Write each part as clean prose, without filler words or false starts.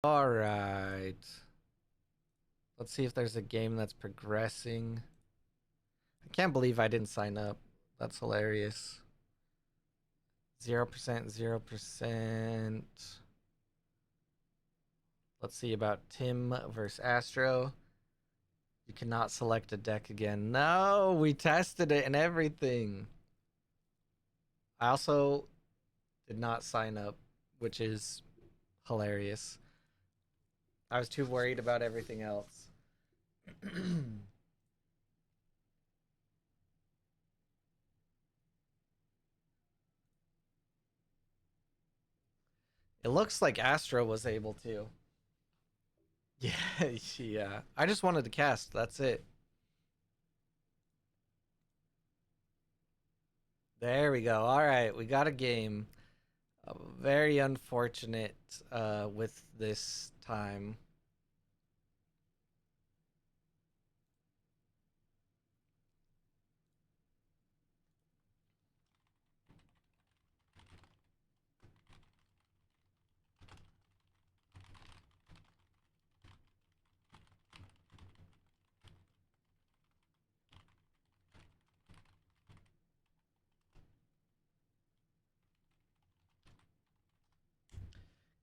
All right. Let's see if there's a game that's progressing. I can't believe I didn't sign up. That's hilarious. 0%, 0%. Let's see about Tim versus Astro. You cannot select a deck again. No, we tested it and everything. I also did not sign up, which is hilarious. I was too worried about everything else. It looks like Astro was able to. Yeah, yeah. I just wanted to cast. That's it. There we go. All right, we got a game. Very unfortunate with this time.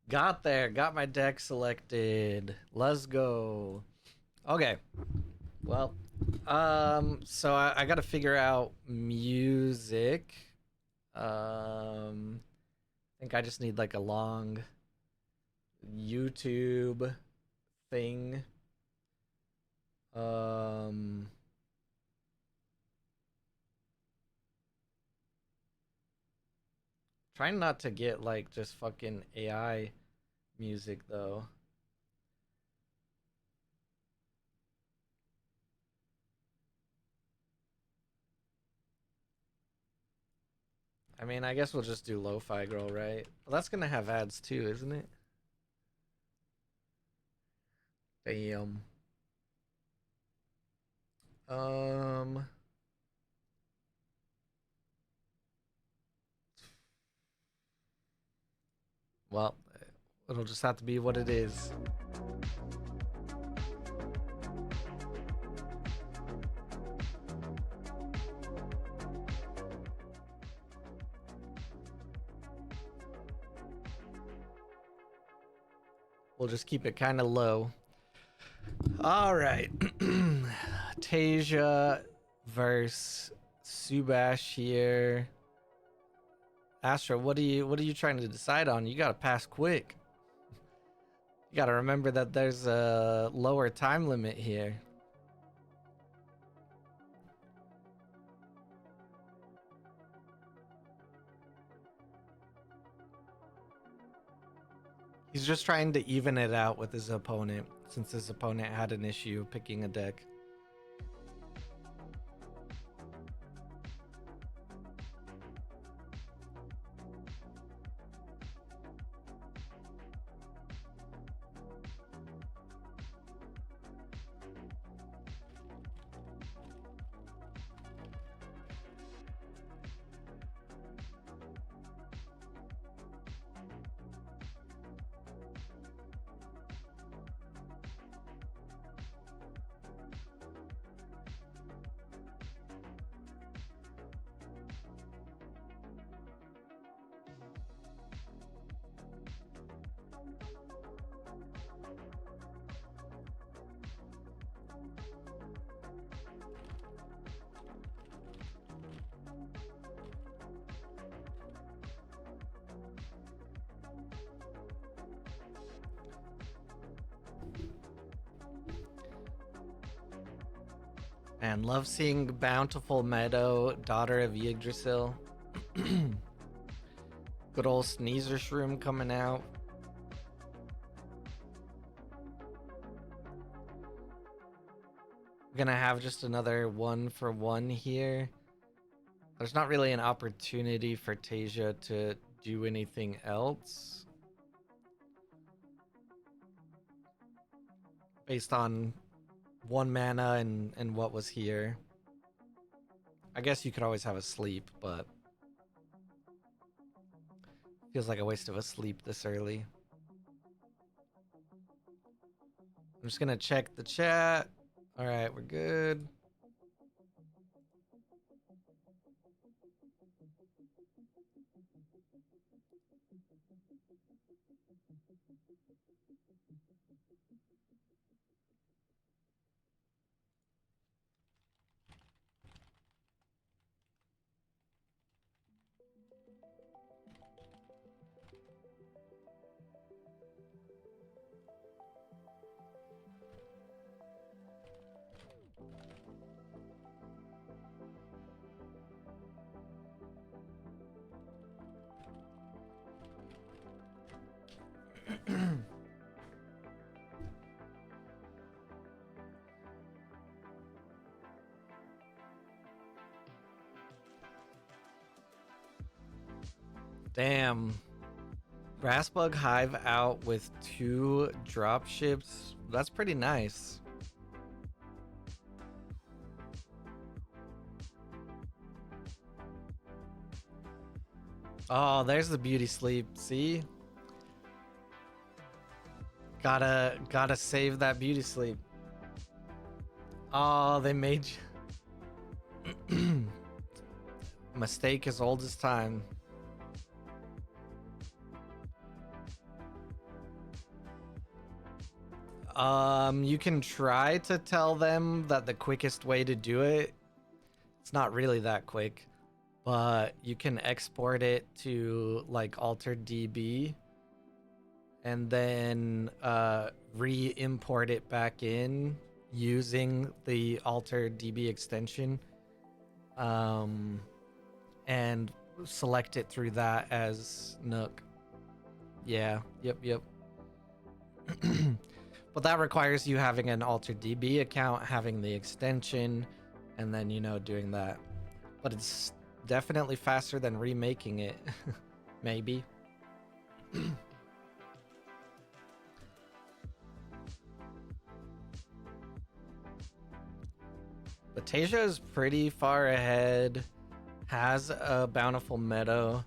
Got there. Got my deck selected. Let's go. Okay. Well, so I got to figure out music. I think I just need like a long YouTube thing. Um, Trying not to get like just fucking AI music though. I mean, I guess we'll just do Lo-Fi Girl, right? Well, that's gonna have ads too, isn't it? Damn. Um. Well, it'll just have to be what it is. We'll just keep it kind of low. All right. Tasia versus Subash here. Astra, what are you trying to decide on? You gotta pass quick. You gotta remember that there's a lower time limit here. He's just trying to even it out with his opponent, since his opponent had an issue picking a deck. And love seeing Bountiful Meadow, daughter of Yggdrasil. Good old Sneezer Shroom coming out. We're gonna have just another 1-for-1 here. There's not really an opportunity for Tasia to do anything else based on 1 mana and what was here. I guess you could always have a sleep, but feels like a waste of a sleep this early. I'm just gonna check the chat. All right, we're good. Damn. Grassbug Hive out with 2 drop ships. That's pretty nice. Oh, there's the beauty sleep. See? Gotta save that beauty sleep. Oh, they made you. Mistake as old as time. You can try to tell them that the quickest way to do it, it's not really that quick, but you can export it to like altered DB and then re-import it back in using the altered DB extension, and select it through that as NUC. Yeah, yep. But that requires you having an altered DB account, having the extension, and then, you know, doing that. But it's definitely faster than remaking it. Maybe. Batasia is pretty far ahead, has a bountiful meadow.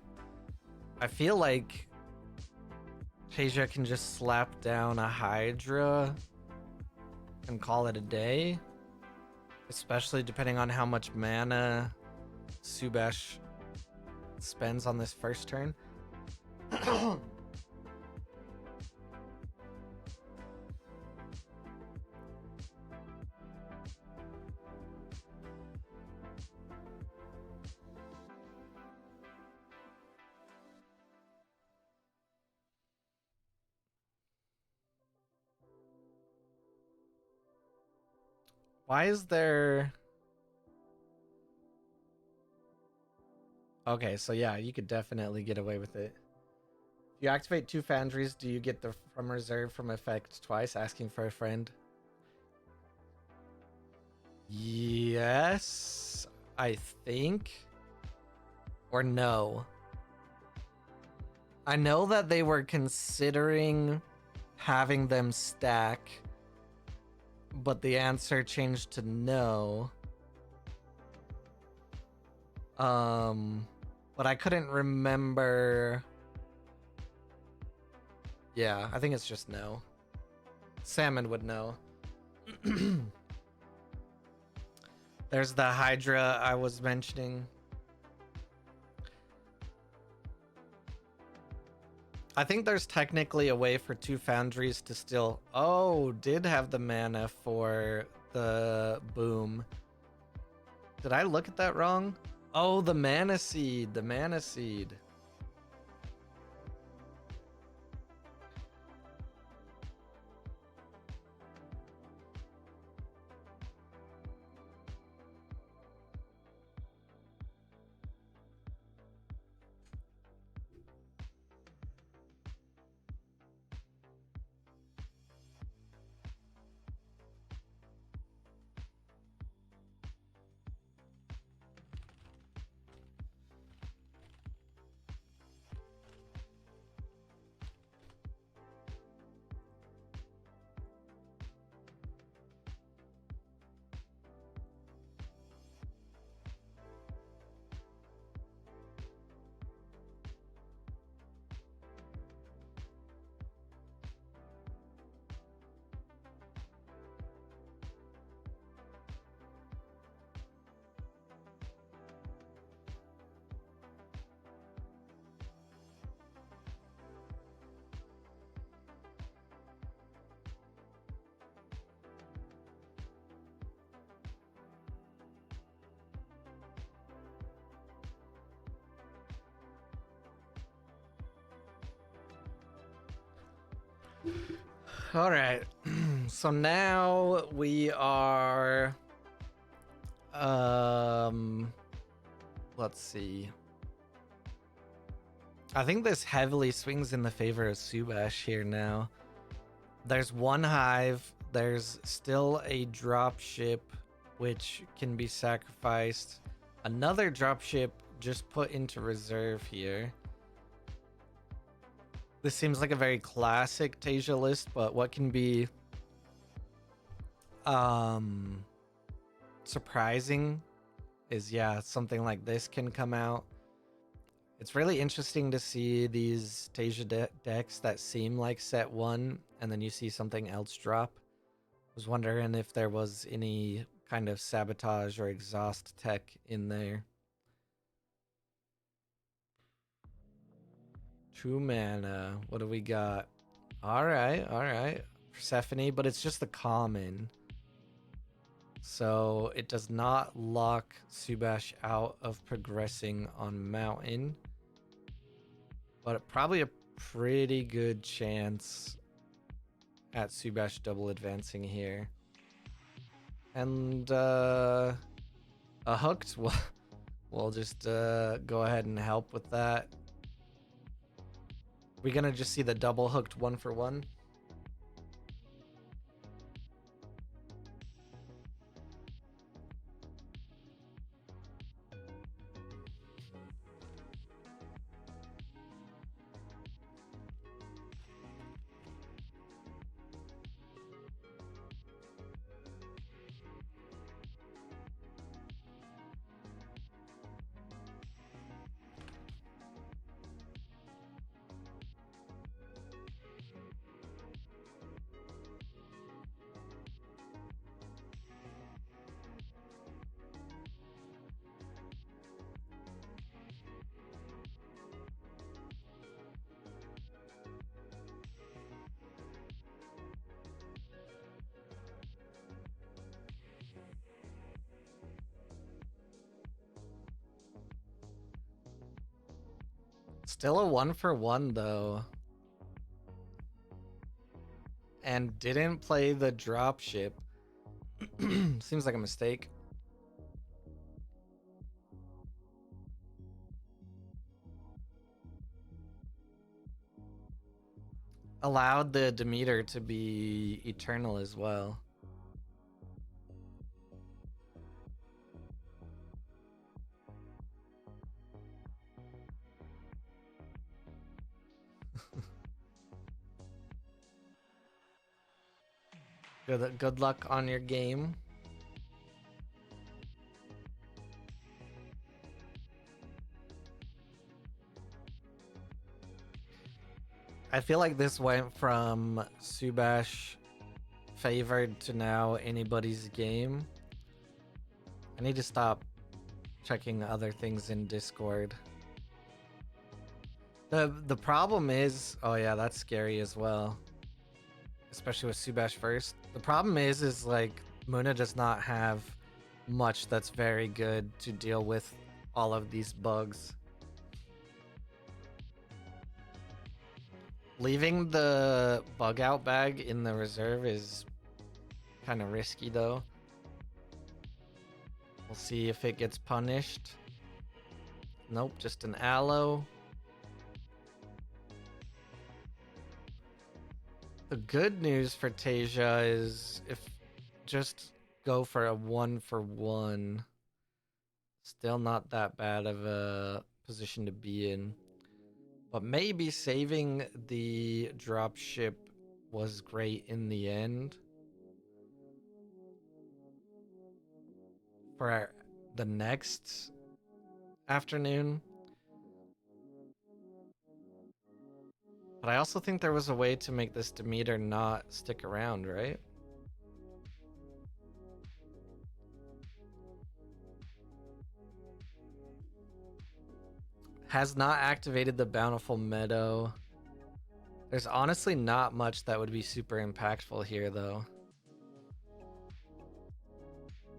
I feel like Batasia can just slap down a Hydra and call it a day, especially depending on how much mana Subash spends on this first turn. Why is there... Okay, so yeah, you could definitely get away with it. If you activate 2 Foundries, do you get the from reserve from effect twice, asking for a friend? Yes, I think. Or no. I know that they were considering having them stack, but the answer changed to no. But I couldn't remember. Yeah, I think it's just no. Salmon would know. There's the Hydra I was mentioning. I think there's technically a way for 2 Foundries to still... Oh, did have the mana for the boom. Did I look at that wrong? Oh, the mana seed. The mana seed. All right. So now we are let's see. I think this heavily swings in the favor of Subash here now. There's one hive, there's still a drop ship which can be sacrificed. Another drop ship just put into reserve here. This seems like a very classic Tasia list, but what can be surprising is, yeah, something like this can come out. It's really interesting to see these Tasia decks that seem like set one, and then you see something else drop. I was wondering if there was any kind of sabotage or exhaust tech in there. 2 mana. What do we got? All right. Persephone, but it's just the common. So it does not lock Subash out of progressing on Mountain. But probably a pretty good chance at Subash double advancing here. And a hooked, we'll just go ahead and help with that. We're gonna just see the double hooked 1-for-1. Still a 1-for-1 though. And didn't play the drop ship. Seems like a mistake. Allowed the Demeter to be eternal as well. Good luck on your game. I feel like this went from Subash favored to now anybody's game. I need to stop checking other things in Discord. The problem is, oh yeah, that's scary as well. Especially with Subash first. The problem is like Muna does not have much that's very good to deal with all of these bugs. Leaving the bug out bag in the reserve is kind of risky though. We'll see if it gets punished. Nope, just an aloe. The good news for Tasia is if just go for a 1-for-1. Still not that bad of a position to be in. But maybe saving the dropship was great in the end. For the next afternoon. But I also think there was a way to make this Demeter not stick around, right? Has not activated the Bountiful Meadow. There's honestly not much that would be super impactful here, though.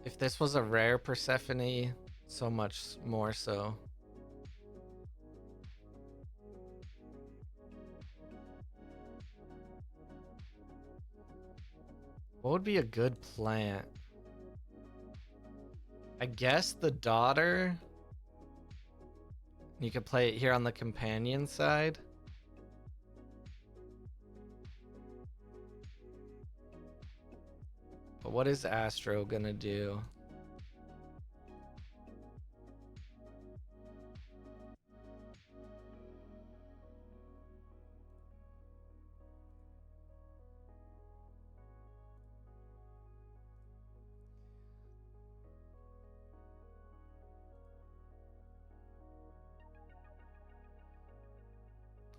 If this was a rare Persephone, so much more so. What would be a good plant? I guess the daughter. You could play it here on the companion side. But what is Astro gonna do?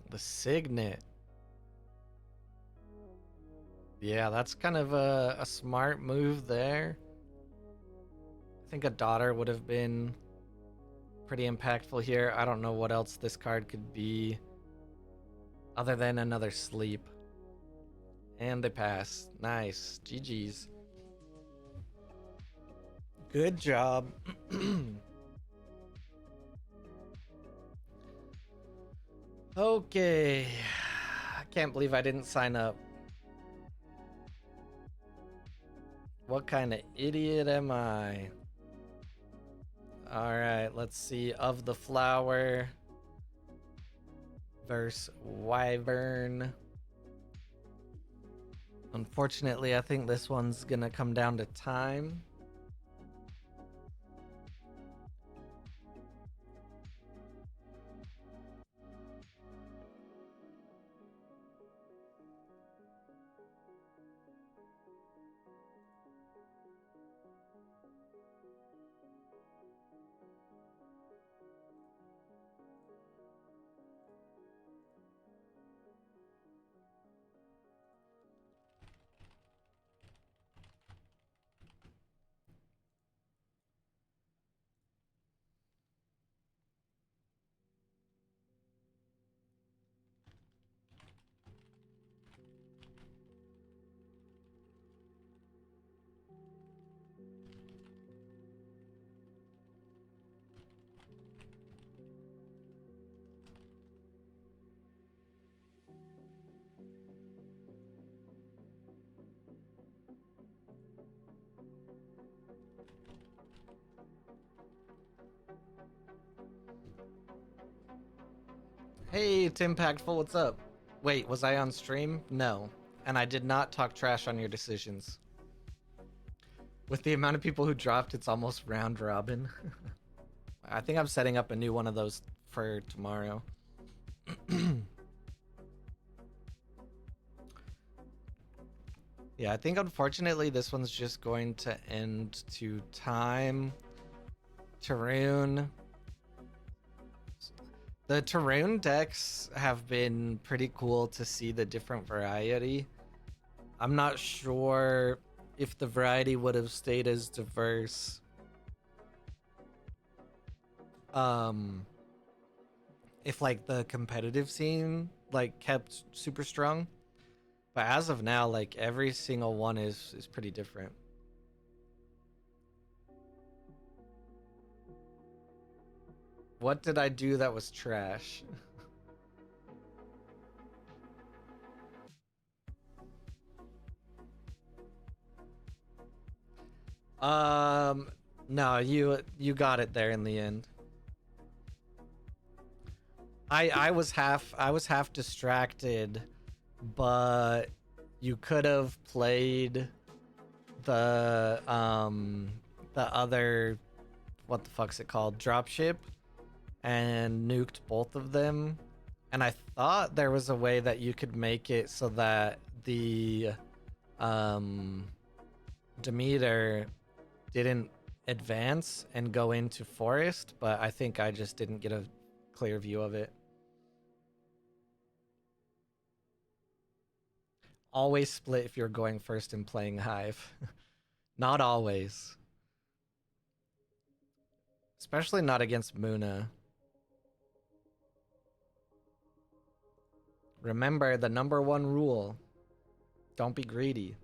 The Signet. Yeah, that's kind of a smart move there. I think a daughter would have been pretty impactful here. I don't know what else this card could be other than another sleep. And they pass. Nice. GG's. Good job. Okay. I can't believe I didn't sign up. What kind of idiot am I? Alright, let's see. Of the Flower versus Wyvern. Unfortunately, I think this one's gonna come down to time. Hey, Timpactful, what's up? Wait, was I on stream? No. And I did not talk trash on your decisions. With the amount of people who dropped, it's almost round robin. I think I'm setting up a new one of those for tomorrow. Yeah, I think unfortunately this one's just going to end to time. Tarun. The Tarun decks have been pretty cool to see the different variety. I'm not sure if the variety would have stayed as diverse. If like the competitive scene like kept super strong. But as of now, like every single one is pretty different. What did I do that was trash? No, you got it there in the end. I was half distracted, but you could have played the other, what the fuck's it called, dropship, and nuked both of them. And I thought there was a way that you could make it so that the Demeter didn't advance and go into forest, but I think I just didn't get a clear view of it. Always split if you're going first and playing Hive. Not always. Especially not against Muna. Remember the number one rule. Don't be greedy.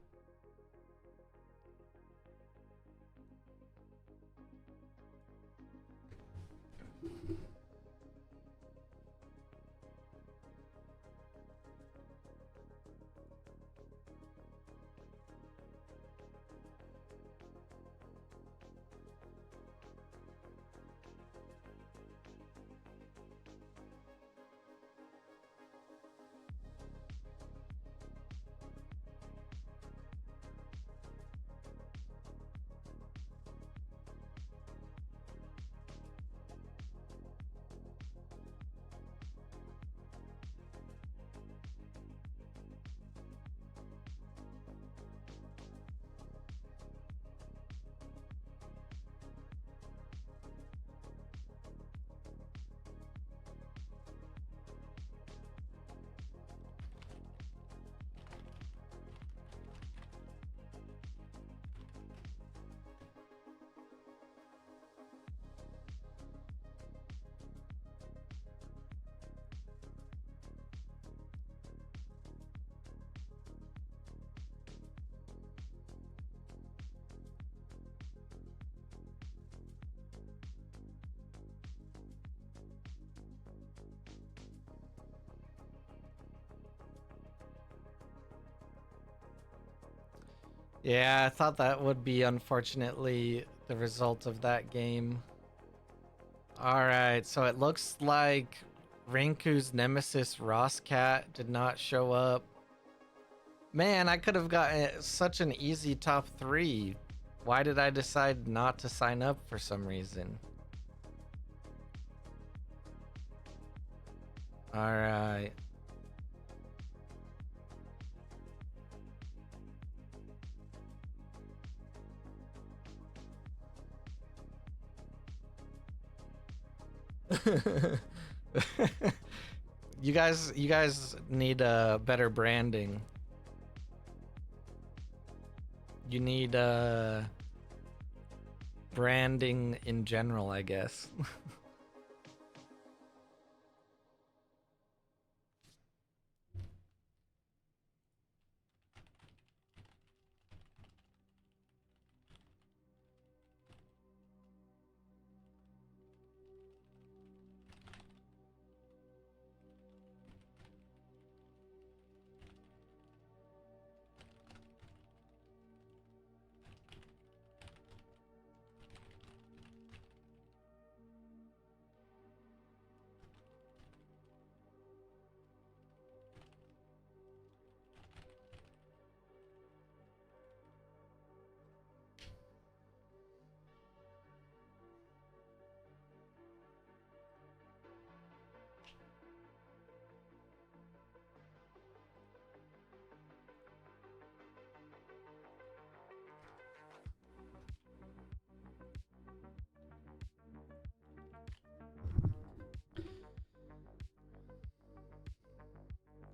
Yeah, I thought that would be unfortunately the result of that game. Alright, so it looks like Rinku's nemesis Rosscat did not show up. Man, I could have gotten such an easy top 3. Why did I decide not to sign up for some reason? Alright. You guys need better branding. You need branding in general, I guess.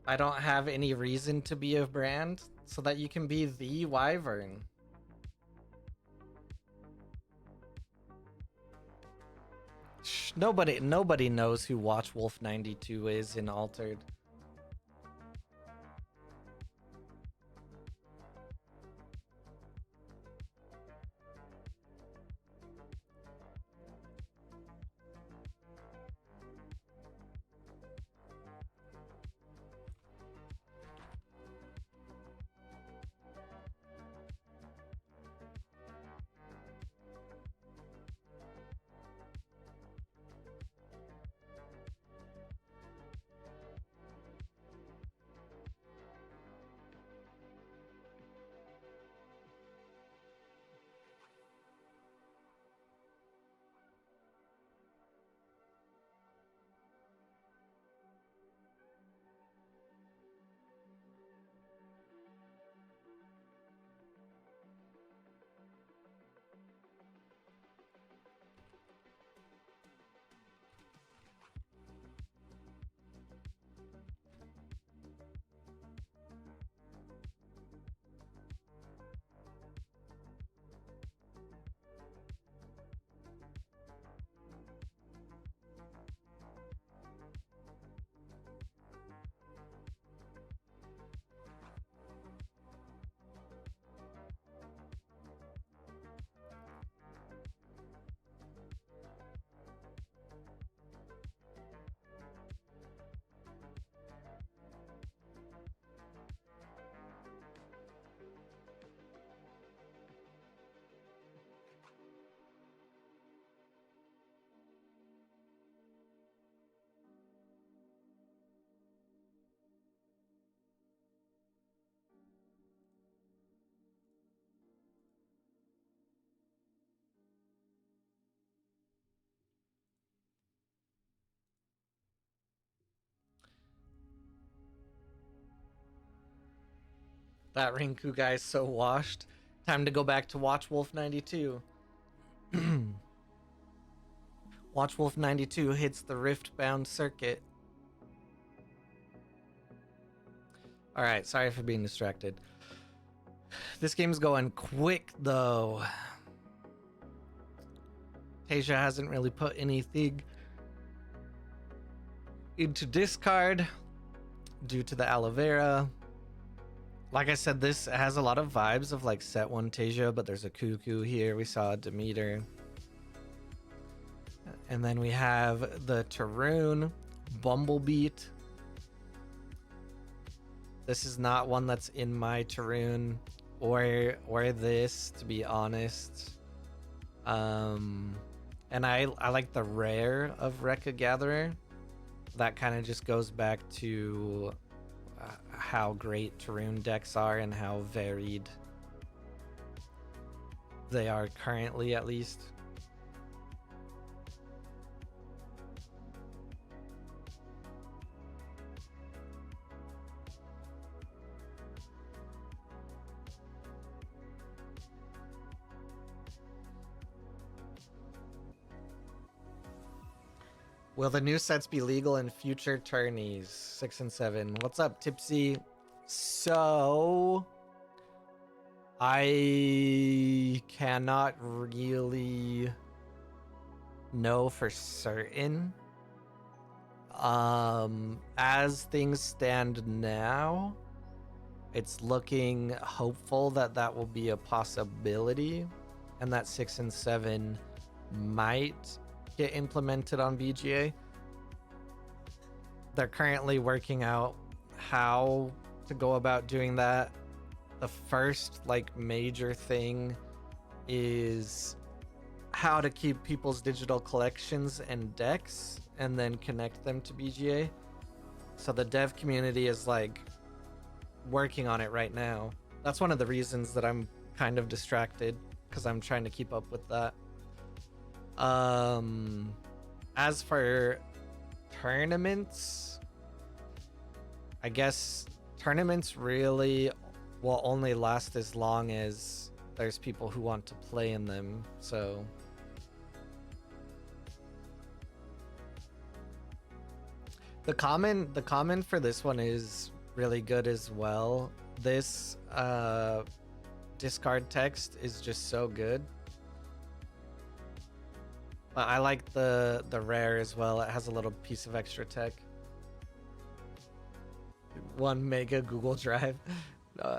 I don't have any reason to be a brand so that you can be the Wyvern. Nobody knows who Watch Wolf 92 is in Altered. That Rinku guy's so washed. Time to go back to Watch Wolf 92. Watch Wolf 92 hits the rift bound circuit. Alright, sorry for being distracted. This game's going quick though. Tasia hasn't really put anything into discard due to the aloe vera. Like I said, this has a lot of vibes of like set 1 Tasia, but there's a Cuckoo here. We saw a Demeter. And then we have the Tarun Bumblebeat. This is not one that's in my Tarun or this, to be honest. And I like the rare of Rekka Gatherer. That kind of just goes back to how great Tarun decks are and how varied they are currently, at least. Will the new sets be legal in future tourneys? 6 and 7. What's up, Tipsy? So I cannot really know for certain. As things stand now, it's looking hopeful that that will be a possibility, and that 6 and 7 might get implemented on BGA. They're currently working out how to go about doing that. The first like major thing is how to keep people's digital collections and decks and then connect them to BGA. So the dev community is like working on it right now. That's one of the reasons that I'm kind of distracted, because I'm trying to keep up with that. As for tournaments, I guess tournaments really will only last as long as there's people who want to play in them. So the comment for this one is really good as well. This discard text is just so good. But I like the rare as well. It has a little piece of extra tech. 1 mega Google Drive.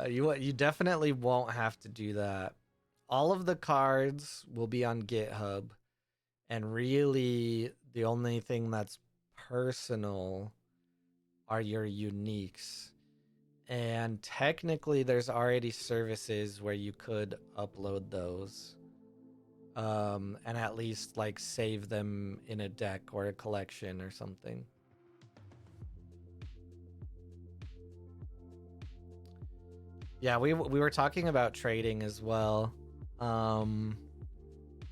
You definitely won't have to do that. All of the cards will be on GitHub, and really the only thing that's personal are your uniques. And technically there's already services where you could upload those. And at least like save them in a deck or a collection or something. Yeah, we were talking about trading as well,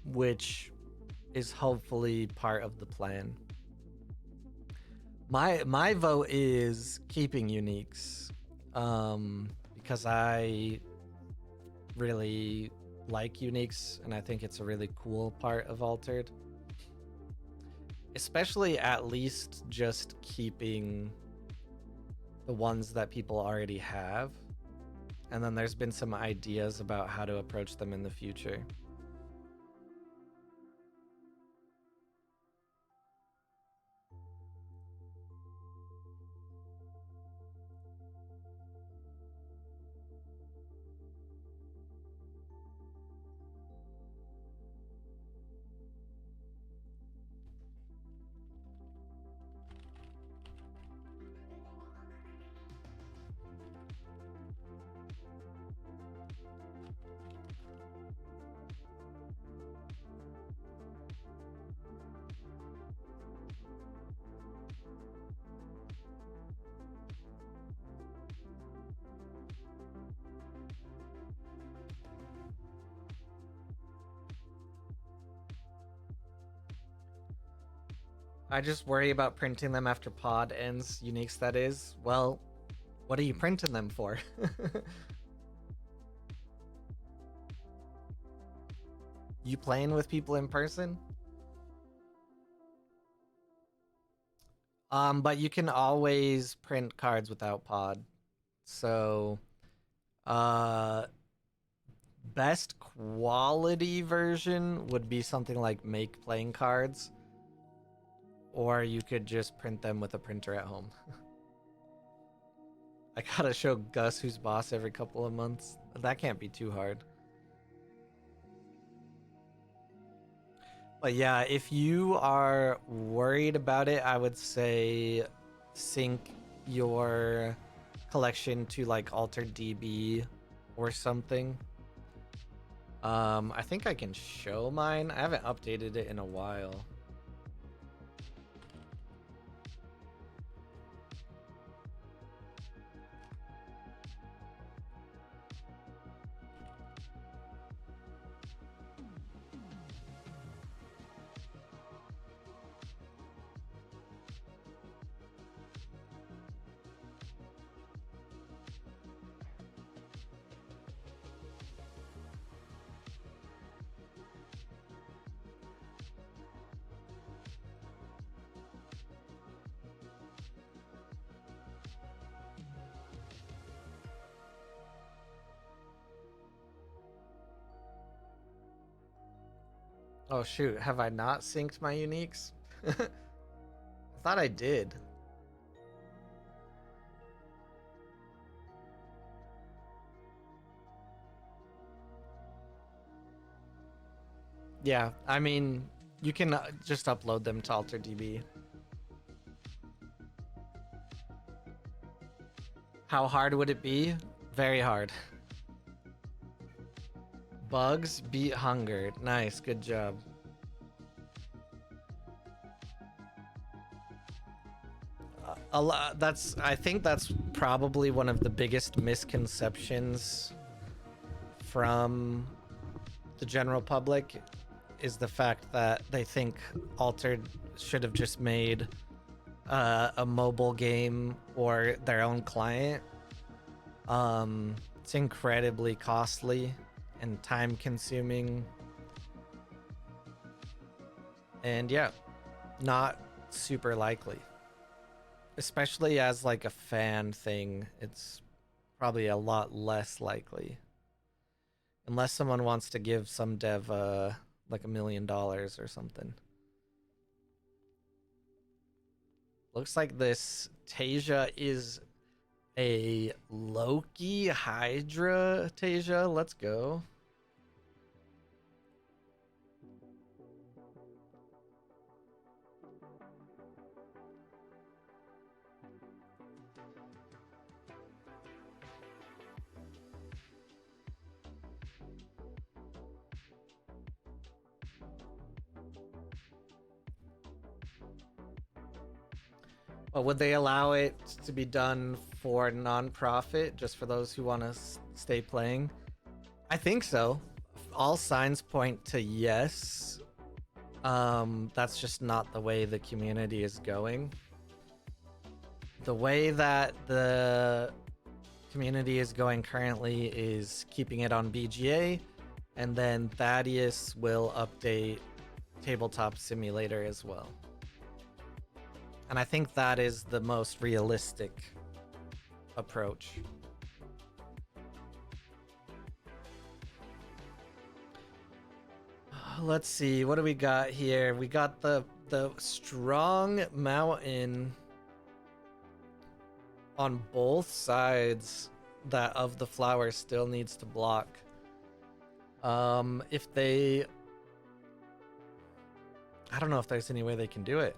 which is hopefully part of the plan. My vote is keeping uniques, because I really like uniques and I think it's a really cool part of Altered, especially at least just keeping the ones that people already have, and then there's been some ideas about how to approach them in the future. I just worry about printing them after pod ends, uniques that is. Well, what are you printing them for? You playing with people in person? But you can always print cards without pod. So, best quality version would be something like make playing cards, or you could just print them with a printer at home. I gotta show Gus who's boss every couple of months. That can't be too hard. But yeah, if you are worried about it, I would say sync your collection to like Altered DB or something. I think I can show mine. I haven't updated it in a while. Oh shoot, have I not synced my uniques? I thought I did. Yeah, I mean, you can just upload them to AlterDB. How hard would it be? Very hard. Bugs beat hunger. Nice, good job. A lot. I think that's probably one of the biggest misconceptions from the general public is the fact that they think Altered should have just made a mobile game or their own client. It's incredibly costly and time consuming. And yeah, not super likely. Especially as like a fan thing, it's probably a lot less likely. Unless someone wants to give some dev like $1 million or something. Looks like this Tasia is a Loki Hydra Tasia. Let's go. But would they allow it to be done for non-profit, just for those who want to stay playing? I think so. All signs point to yes. That's just not the way the community is going. The way that the community is going currently is keeping it on BGA, and then Thaddeus will update Tabletop Simulator as well. And I think that is the most realistic approach. Let's see, what do we got here? We got the strong mountain on both sides that of the flower still needs to block. If they, I don't know if there's any way they can do it.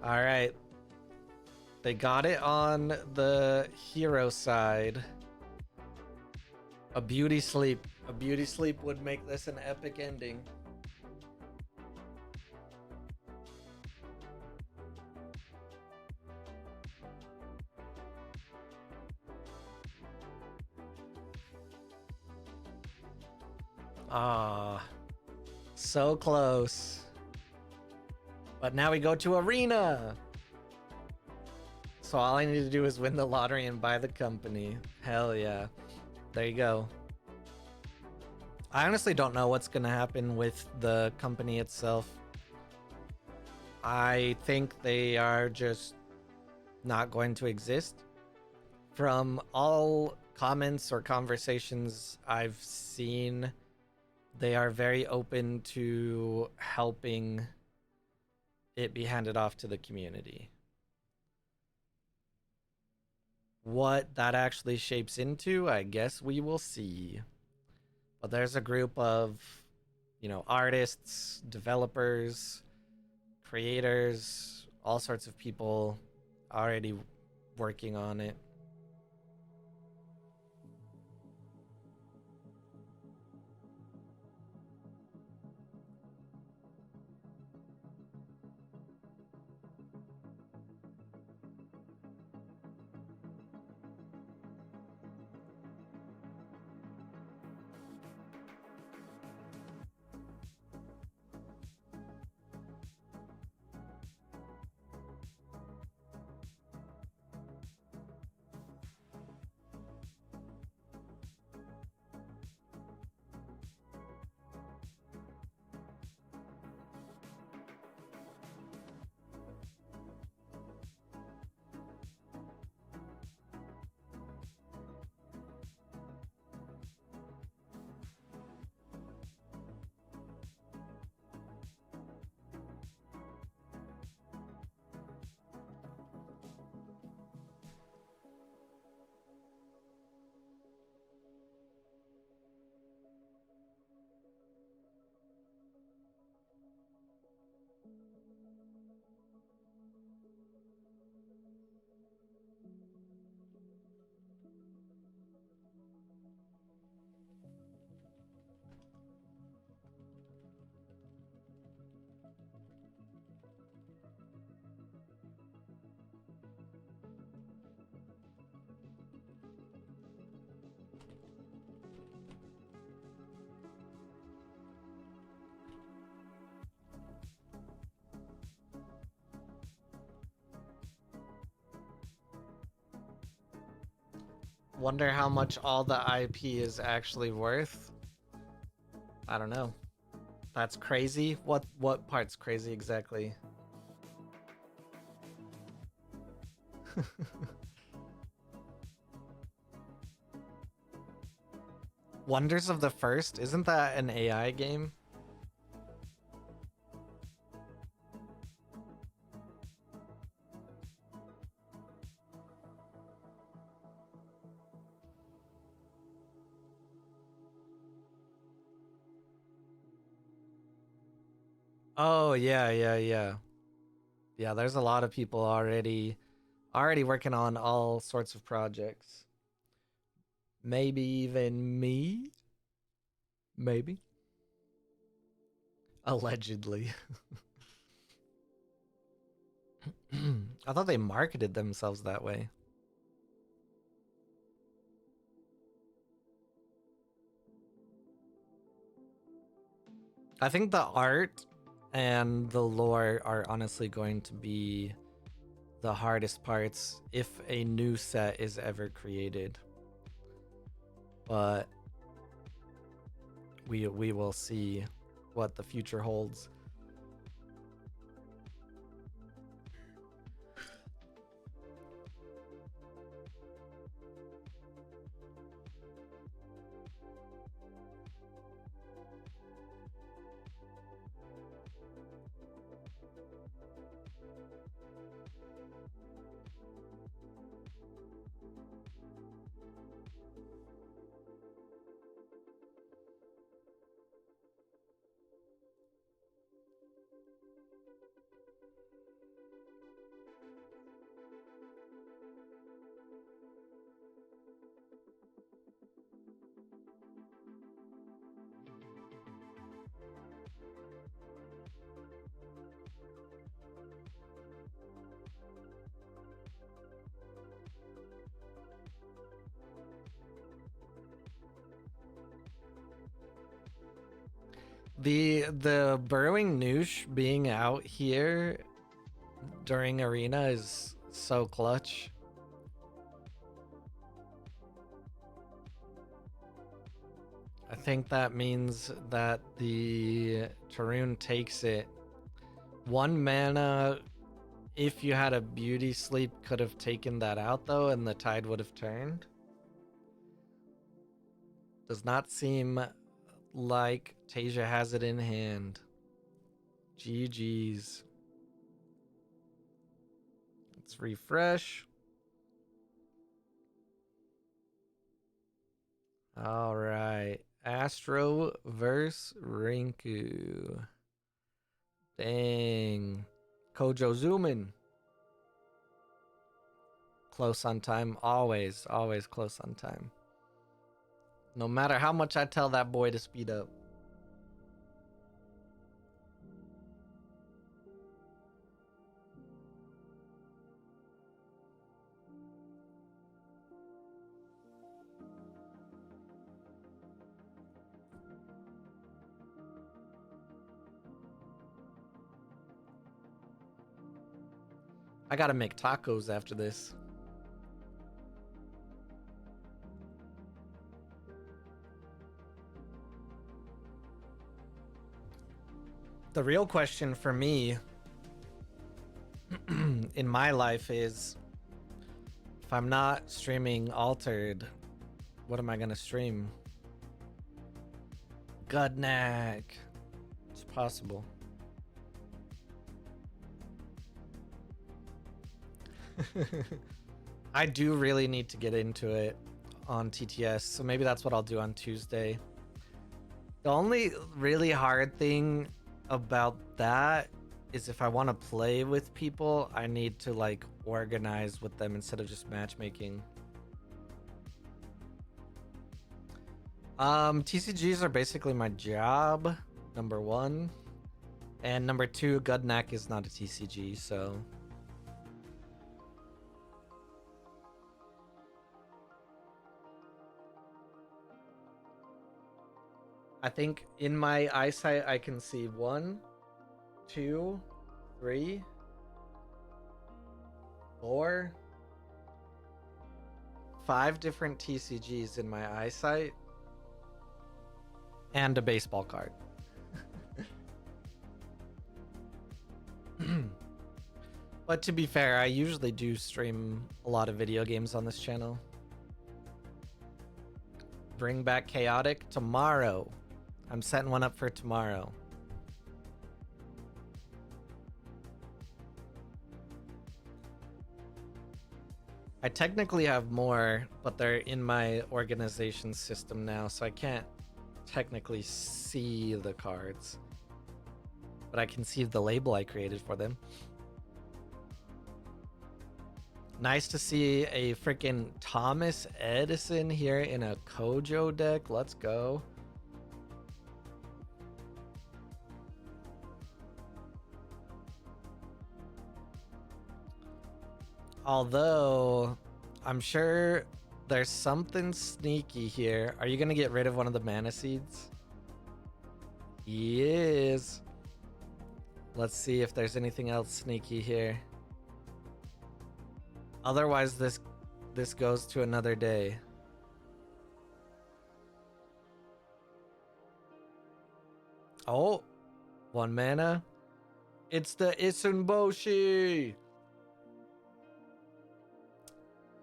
All right. They got it on the hero side. A beauty sleep. A beauty sleep would make this an epic ending. Ah, so close. But now we go to arena. So all I need to do is win the lottery and buy the company. Hell yeah. There you go. I honestly don't know what's going to happen with the company itself. I think they are just not going to exist. From all comments or conversations I've seen, they are very open to helping it be handed off to the community. What that actually shapes into, I guess we will see. But there's a group of, artists, developers, creators, all sorts of people already working on it. Wonder how much all the IP is actually worth. I don't know. That's crazy. What part's crazy exactly? Wonders of the First? Isn't that an AI game? Oh yeah, yeah, yeah. Yeah, there's a lot of people already working on all sorts of projects. Maybe even me? Maybe. Allegedly. I thought they marketed themselves that way. I think the art and the lore are honestly going to be the hardest parts if a new set is ever created. But we will see what the future holds. The burrowing noosh being out here during arena is so clutch. I think that means that the Tarun takes it. 1 mana, if you had a beauty sleep, could have taken that out though, and the tide would have turned. Does not seem like Tasia has it in hand. GG's. Let's refresh. All right. Astro versus Rinku. Dang. Kojo zooming. Close on time. Always, always close on time. No matter how much I tell that boy to speed up. I gotta make tacos after this. The real question for me in my life is, if I'm not streaming Altered, what am I gonna stream? Gudnack. It's possible. I do really need to get into it on TTS, so maybe that's what I'll do on Tuesday. The only really hard thing about that is if I want to play with people, I need to like organize with them instead of just matchmaking. TCGs are basically my job, number one. And number two, Gudnack is not a TCG, so... I think in my eyesight, I can see 1, 2, 3, 4, 5 different TCGs in my eyesight, and a baseball card. But to be fair, I usually do stream a lot of video games on this channel. Bring back Chaotic tomorrow. I'm setting one up for tomorrow. I technically have more, but they're in my organization system now, so I can't technically see the cards. But I can see the label I created for them. Nice to see a freaking Thomas Edison here in a Kojo deck. Let's go. Although, I'm sure there's something sneaky here. Are you going to get rid of one of the mana seeds? He is. Let's see if there's anything else sneaky here. Otherwise, this goes to another day. Oh, 1 mana. It's the Isunboshi.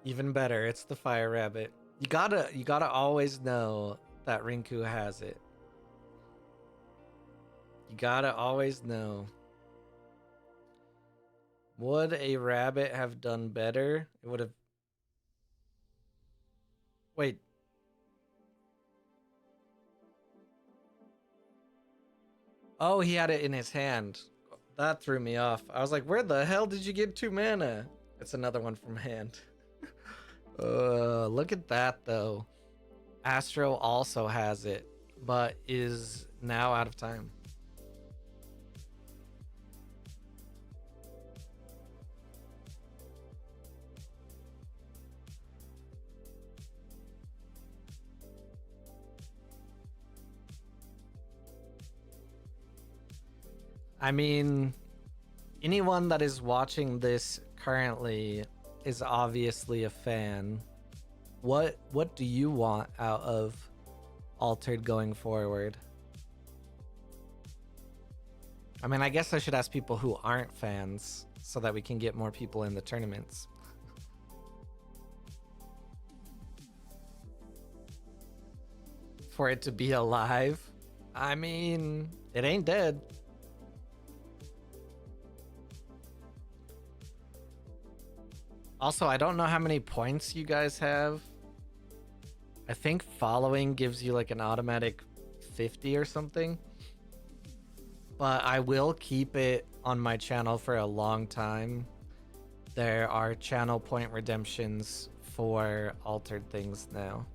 Even better, it's the Fire Rabbit. You gotta always know that Rinku has it. You gotta always know. Would a rabbit have done better? It would have... Wait. Oh, he had it in his hand. That threw me off. I was like, where the hell did you get 2 mana? It's another one from hand. Look at that, though. Astro also has it, but is now out of time. I mean, anyone that is watching this currently is obviously a fan. What do you want out of Altered going forward? I mean, I guess I should ask people who aren't fans so that we can get more people in the tournaments. For it to be alive? I mean, it ain't dead. Also, I don't know how many points you guys have. I think following gives you like an automatic 50 or something. but I will keep it on my channel for a long time. There are channel point redemptions for altered things now.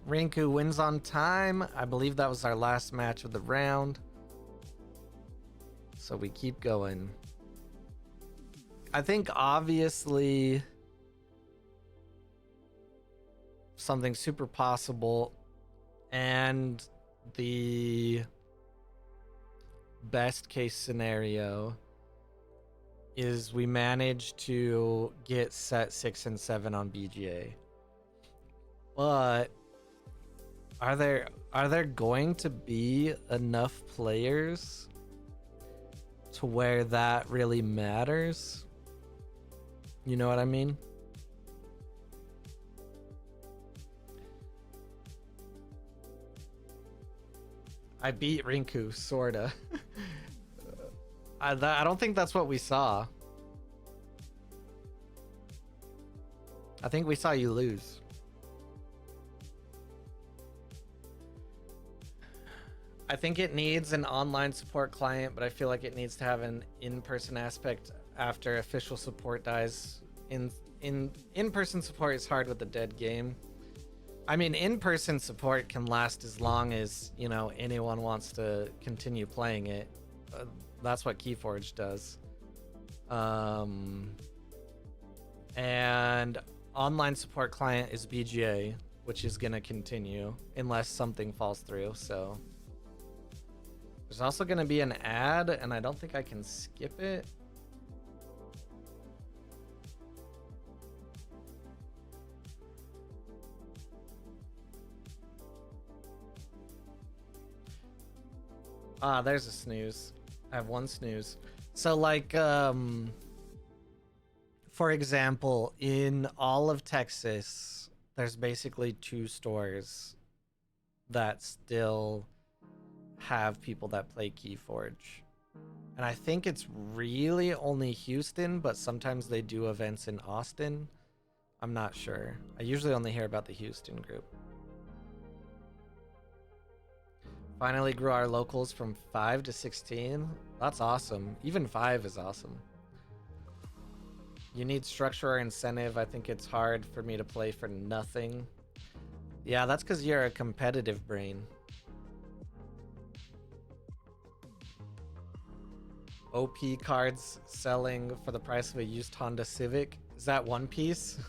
Rinku wins on time. I believe that was our last match of the round. So we keep going. I think obviously something super possible, and the best case scenario is we manage to get set 6 and 7 on BGA. But are there going to be enough players to where that really matters? You know what I mean? I beat Rinku, sorta. I don't think that's what we saw. I think we saw you lose. I think it needs an online support client, but I feel like it needs to have an in-person aspect after official support dies. In-person support is hard with the dead game. I mean, in-person support can last as long as, you know, anyone wants to continue playing it. That's what Keyforge does. And online support client is BGA, which is gonna continue unless something falls through. So there's also gonna be an ad, and I don't think I can skip it. Ah, there's a snooze. I have one snooze. So like, for example, in all of Texas, there's basically 2 stores that still have people that play Keyforge. And I think it's really only Houston, but sometimes they do events in Austin. I'm not sure. I usually only hear about the Houston group. Finally grew our locals from 5 to 16. That's awesome. Even 5 is awesome. You need structure or incentive. I think it's hard for me to play for nothing. Yeah, that's because you're a competitive brain. OP cards selling for the price of a used Honda Civic. Is that One Piece?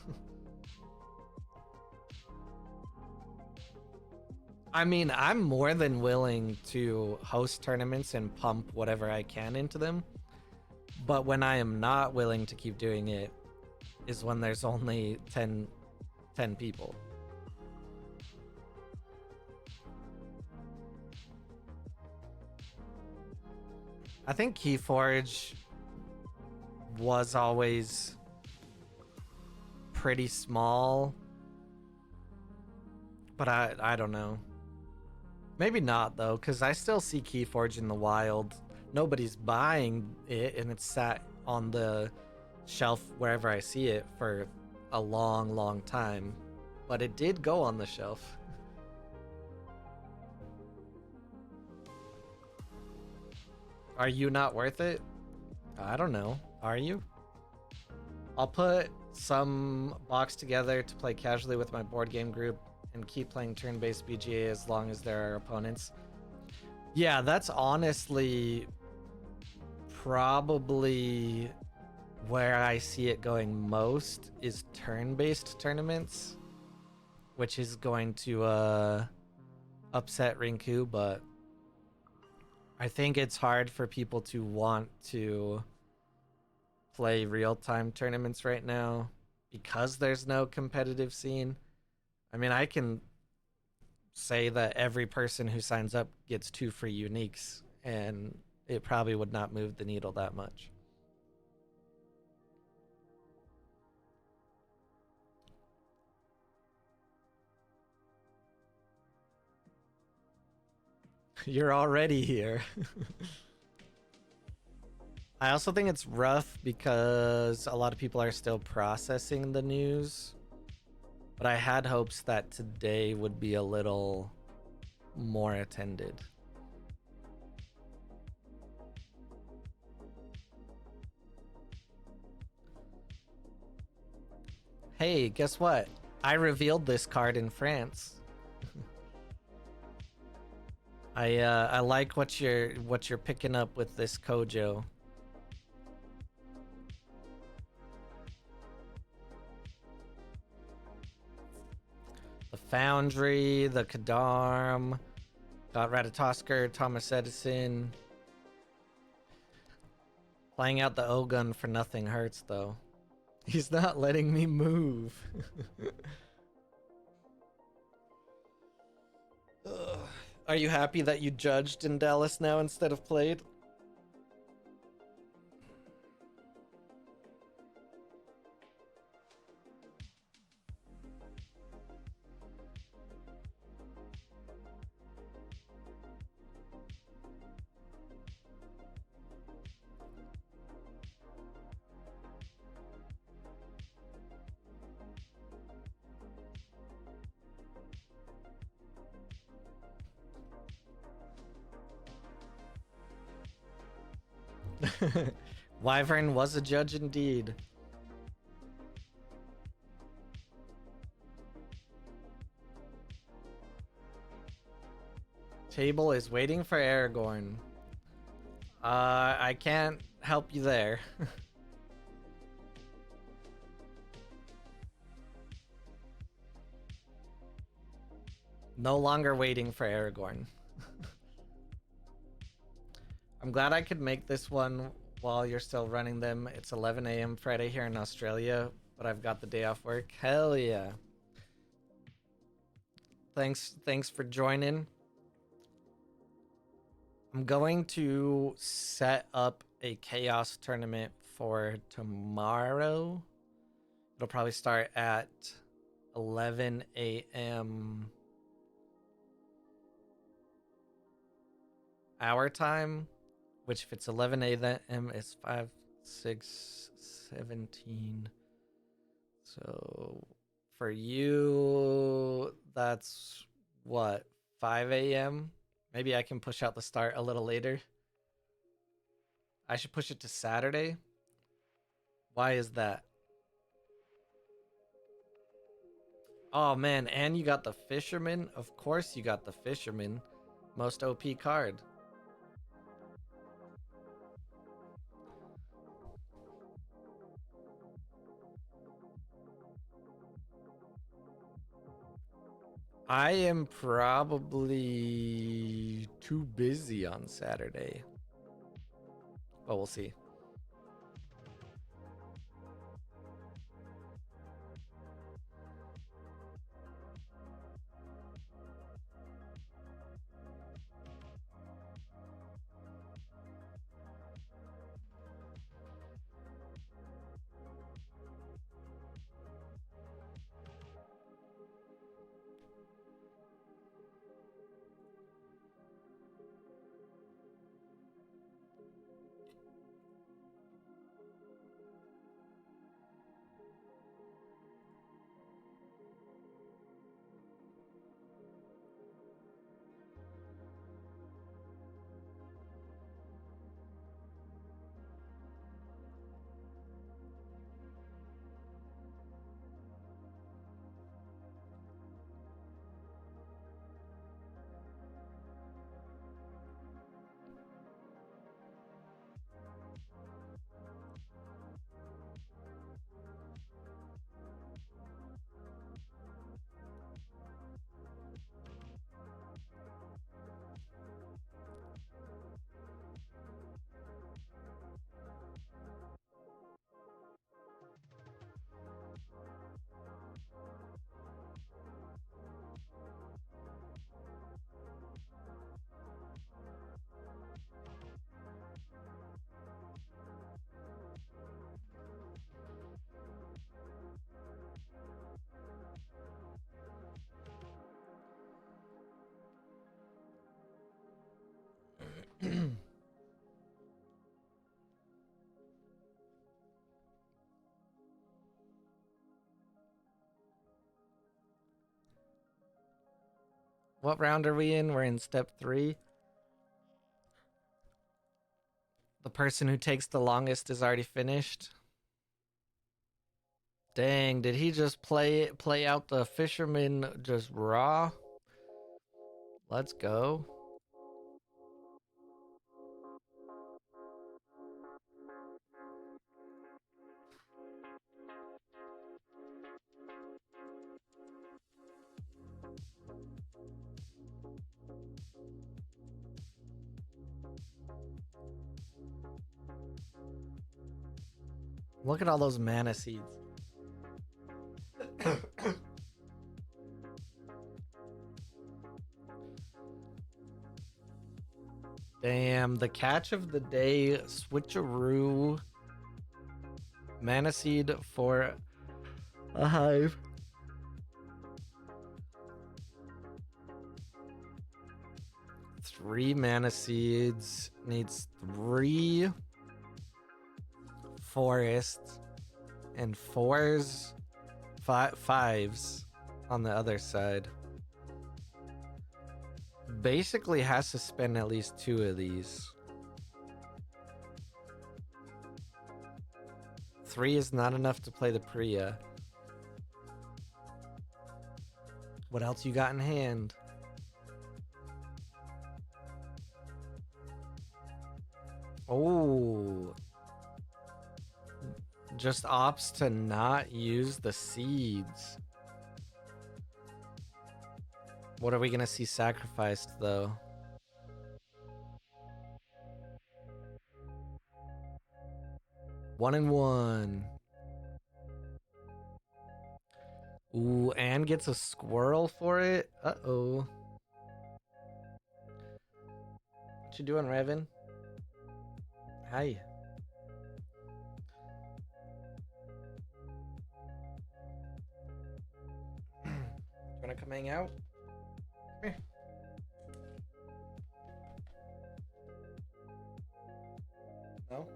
I mean, I'm more than willing to host tournaments and pump whatever I can into them. But when I am not willing to keep doing it is when there's only 10 people. I think Keyforge was always pretty small. But I don't know. Maybe not, though, because I still see Keyforge in the wild. Nobody's buying it, and it's sat on the shelf wherever I see it for a long, long time. But it did go on the shelf. Are you not worth it? I don't know. Are you? I'll put some box together to play casually with my board game group and keep playing turn-based BGA as long as there are opponents. Yeah, that's honestly probably where I see it going most, is turn-based tournaments, which is going to upset Rinku, but I think it's hard for people to want to play real-time tournaments right now because there's no competitive scene. I mean, I can say that every person who signs up gets 2 free uniques, and it probably would not move the needle that much. You're already here. I also think it's rough because a lot of people are still processing the news. But I had hopes that today would be a little more attended. Hey, guess what? I revealed this card in France. I like what you're picking up with this Kojo. The Foundry, the Kadarm, got Ratatoskr, Thomas Edison. Playing out the O-gun for nothing hurts though. He's not letting me move. Are you happy that you judged in Dallas now instead of played? Wyvern was a judge indeed. Table is waiting for Aragorn. I can't help you there. No longer waiting for Aragorn. I'm glad I could make this one while you're still running them. It's 11 a.m. Friday here in Australia, but I've got the day off work. Hell yeah. Thanks for joining. I'm going to set up a chaos tournament for tomorrow. It'll probably start at 11 a.m. our time, which if it's 11 a.m. it's 5, 6, 17. So for you, that's what, 5 a.m.? Maybe I can push out the start a little later. I should push it to Saturday. Why is that? Oh man, and you got the Fisherman? Of course you got the Fisherman. Most OP card. I am probably too busy on Saturday. But we'll see. What round are we in? We're in step 3. The person who takes the longest is already finished. Dang, did he just play out the fisherman just raw? Let's go. Look at all those mana seeds. Damn, the catch of the day, switcheroo. Mana seed for a hive. Three mana seeds. Needs 3 forests and 4s, 5s on the other side. Basically has to spend at least 2 of these. 3 is not enough to play the Priya. What else you got in hand? Oh, just opts to not use the seeds. What are we gonna see sacrificed though? One and one. Ooh, and gets a squirrel for it. Uh-oh. What you doing, Revan? Hi. You wanna come hang out? Come here. No?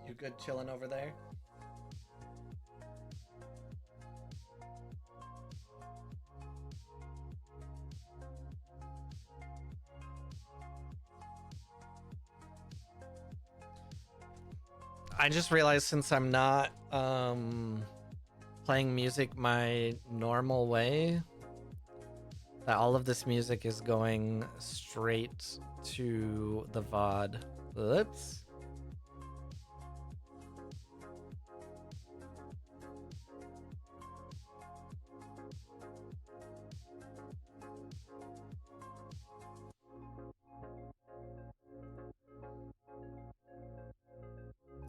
You good chilling over there? I just realized since I'm not playing music my normal way, that all of this music is going straight to the VOD. Oops.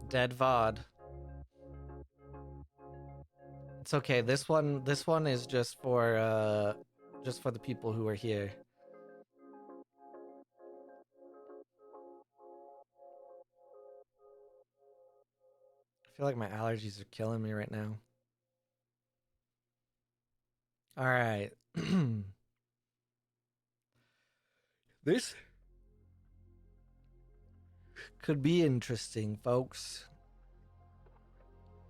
Dead VOD. It's okay. This one is just for the people who are here. I feel like my allergies are killing me right now. All right. This could be interesting, folks.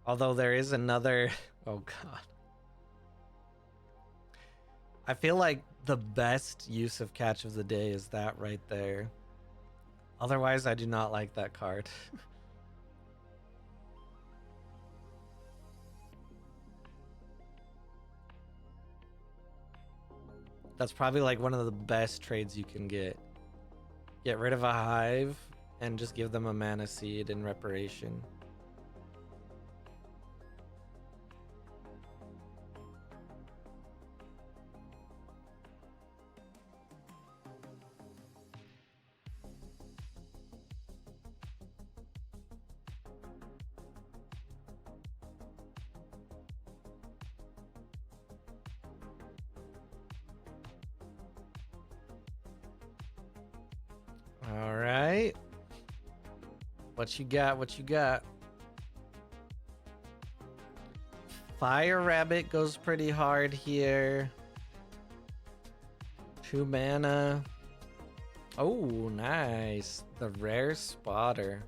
Although there is another... Oh, God. I feel like the best use of Catch of the Day is that right there. Otherwise, I do not like that card. That's probably like one of the best trades you can get. Get rid of a hive and just give them a mana seed in reparation. All right. What you got? What you got? Fire Rabbit goes pretty hard here. 2 mana. Oh, nice. The rare spotter.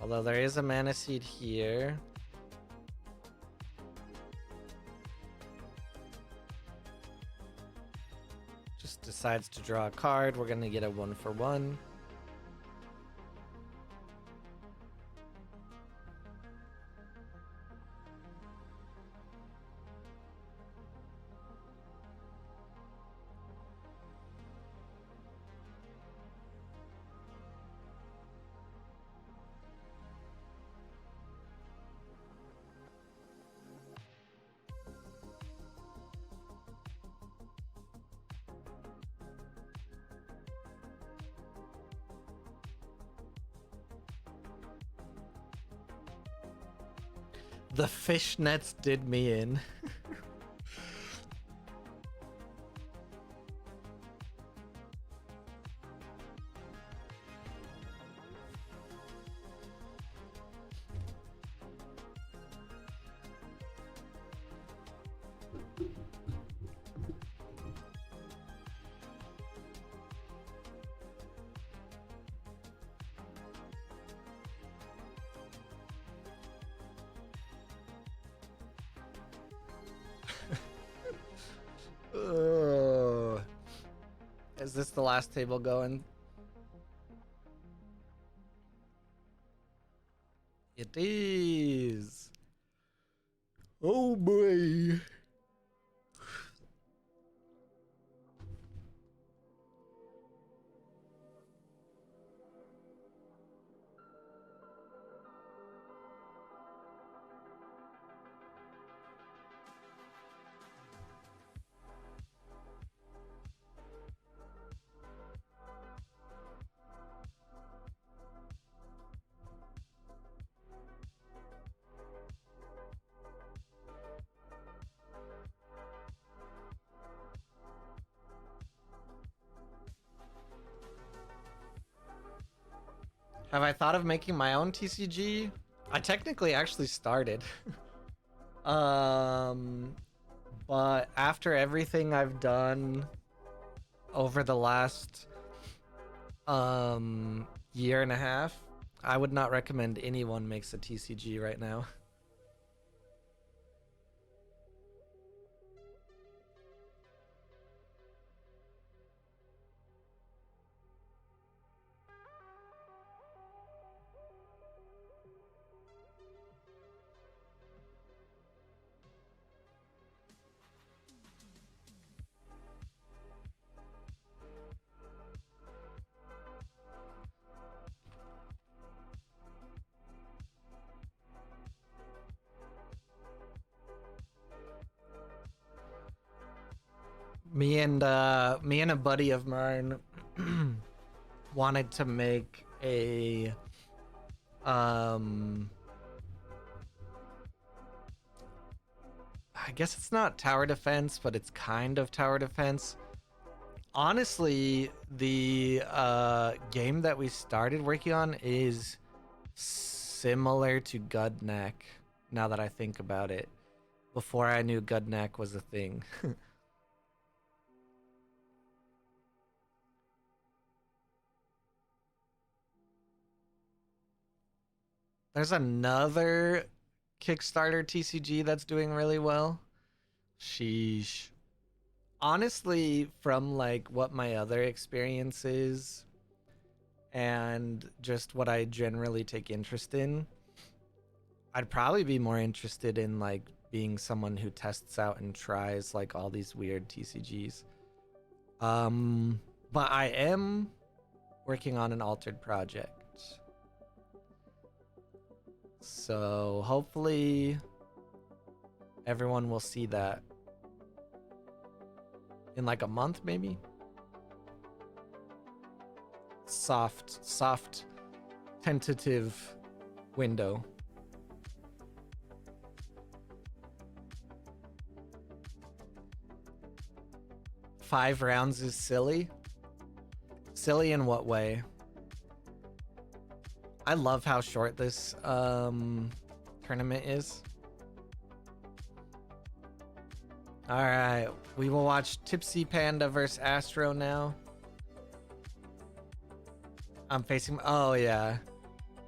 Although there is a mana seed here. Just decides to draw a card. We're gonna get a 1-for-1. The fishnets did me in. Ugh. Is this the last table going? It is. Oh boy. Have I thought of making my own TCG? I technically actually started. But after everything I've done over the last year and a half, I would not recommend anyone makes a TCG right now. Me and a buddy of mine wanted to make a I guess it's not tower defense, but it's kind of tower defense. Honestly, the game that we started working on is similar to Gudnak, now that I think about it. Before I knew Gudnak was a thing. There's another Kickstarter TCG that's doing really well. Sheesh. Honestly, from like what my other experiences and just what I generally take interest in, I'd probably be more interested in like being someone who tests out and tries like all these weird TCGs. But I am working on an altered project. So hopefully everyone will see that in like a month, maybe. Soft, tentative window. Five rounds is silly. Silly in what way? I love how short this tournament is. All right, we will watch Tipsy Panda versus Astro now. I'm facing. Oh yeah,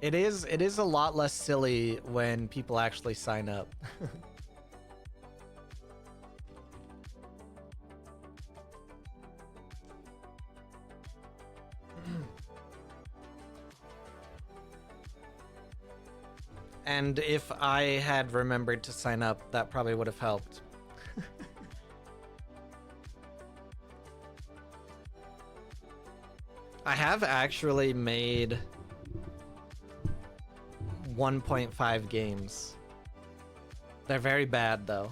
it is a lot less silly when people actually sign up. And if I had remembered to sign up, that probably would have helped. I have actually made 1.5 games. They're very bad though.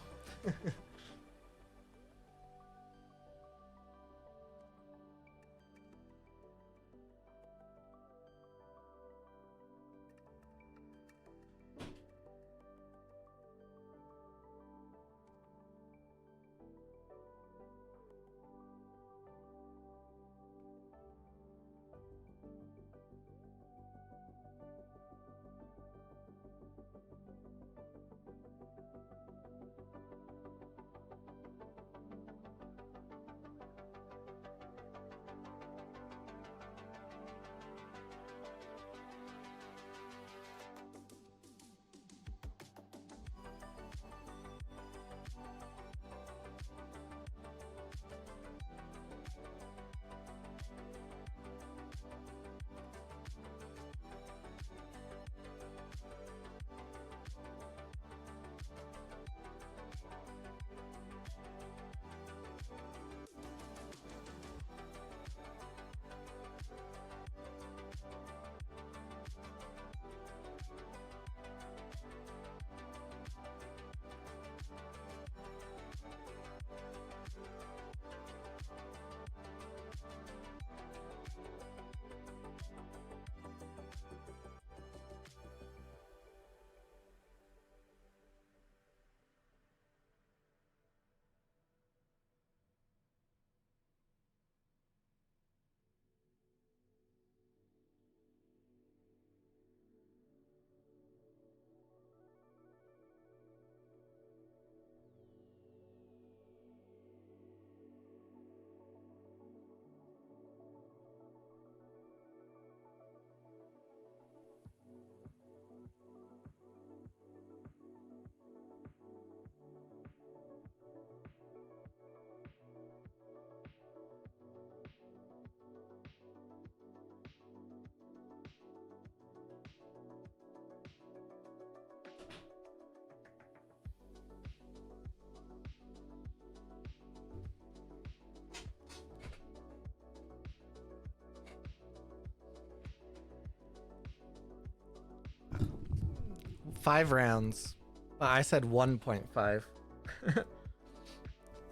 5 rounds. I said 1.5.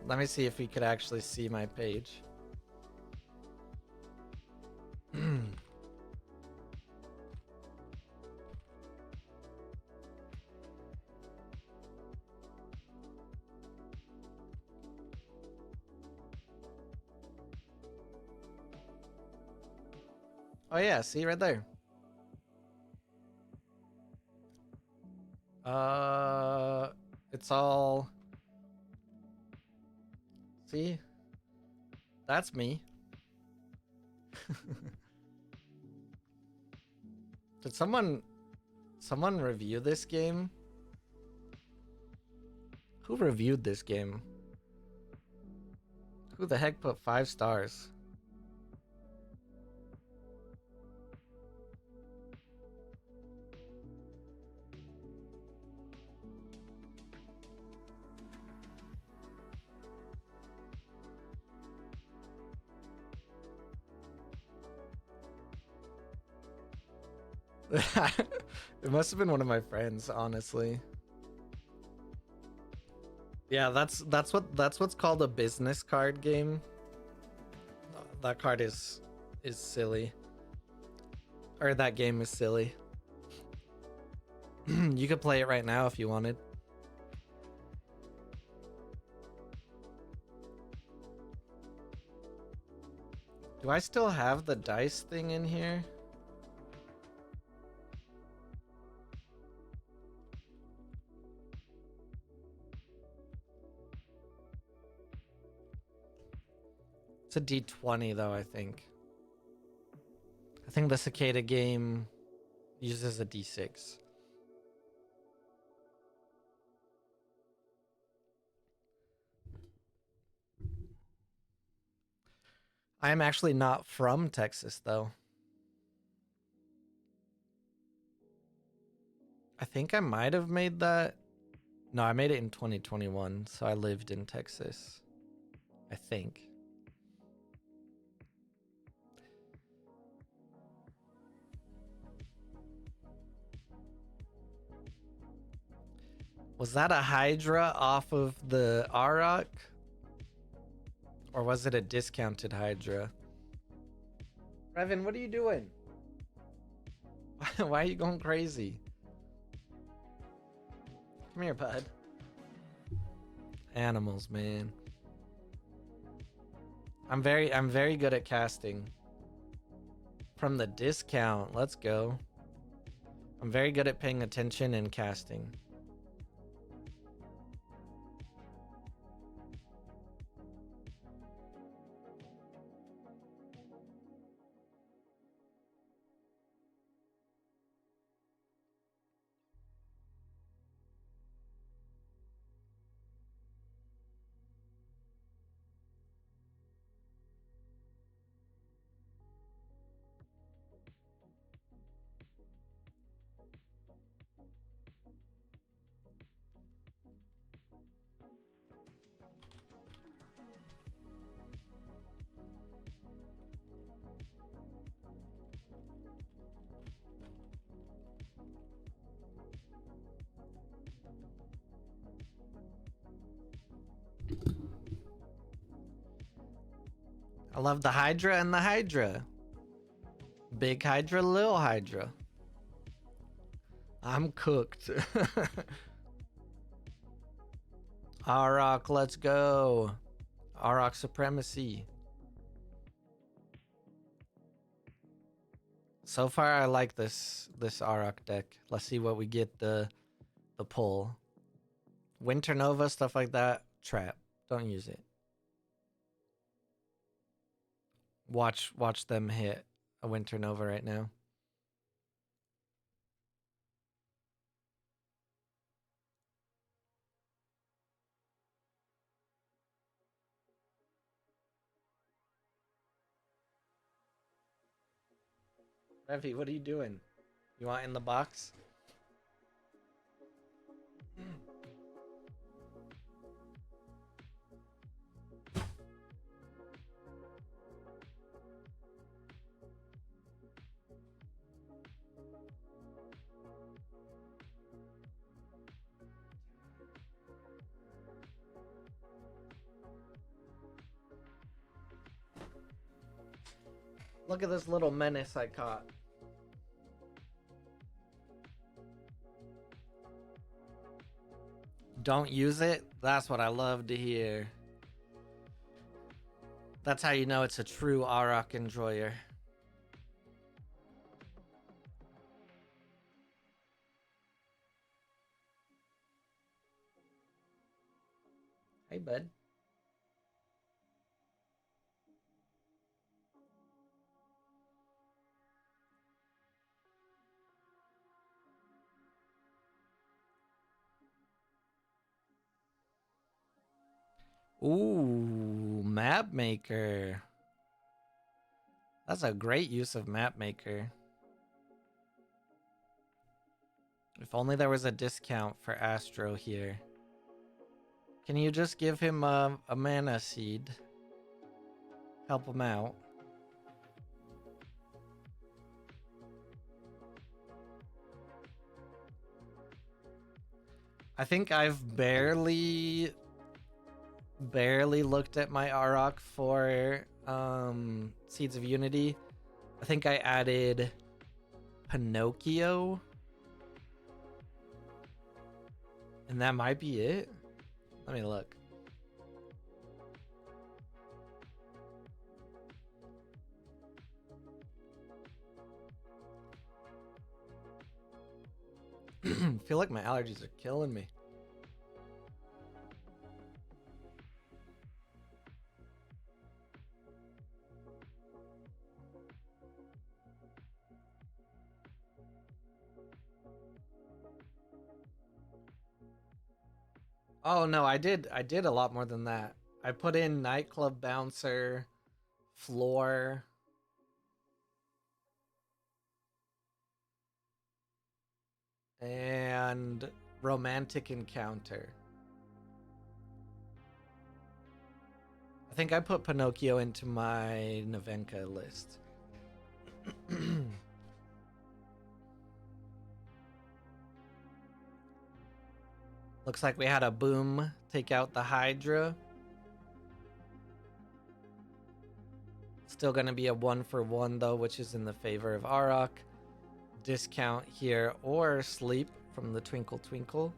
Let me see if we could actually see my page. Oh yeah, see right there. It's all... See? That's me. Did someone review this game? Who reviewed this game? Who the heck put 5 stars? It must have been one of my friends, honestly. Yeah, that's what's called a business card game. That card is silly. Or that game is silly. You could play it right now if you wanted. Do I still have the dice thing in here? It's a D20 though, I think. I think the cicada game uses a D6. I am actually not from Texas though. I think I might have made that. No, I made it in 2021, so I lived in Texas. I think. Was that a Hydra off of the Arok? Or was it a discounted Hydra? Revan, what are you doing? Why are you going crazy? Come here, bud. Animals, man. I'm very good at casting. From the discount, let's go. I'm very good at paying attention and casting. I love the Hydra and the Hydra. Big Hydra, little Hydra. I'm cooked. Arok, let's go. Arok supremacy. So far, I like this Arok deck. Let's see what we get the pull. Winter Nova, stuff like that. Trap. Don't use it. Watch them hit a Winter Nova right now. Revi, what are you doing? You want in the box? Look at this little menace I caught. Don't use it? That's what I love to hear. That's how you know it's a true Auroch enjoyer. Hey, bud. Ooh, map maker. That's a great use of map maker. If only there was a discount for Astro here. Can you just give him a mana seed? Help him out. I think I've barely looked at my Auroch for Seeds of Unity. I think I added Pinocchio. And that might be it. Let me look. I feel like my allergies are killing me. Oh no, I did a lot more than that. I put in nightclub bouncer, floor, and romantic encounter. I think I put Pinocchio into my Navenka list. Looks like we had a boom take out the Hydra. Still going to be a 1-for-1 though, which is in the favor of Auroch. Discount here or sleep from the Twinkle Twinkle.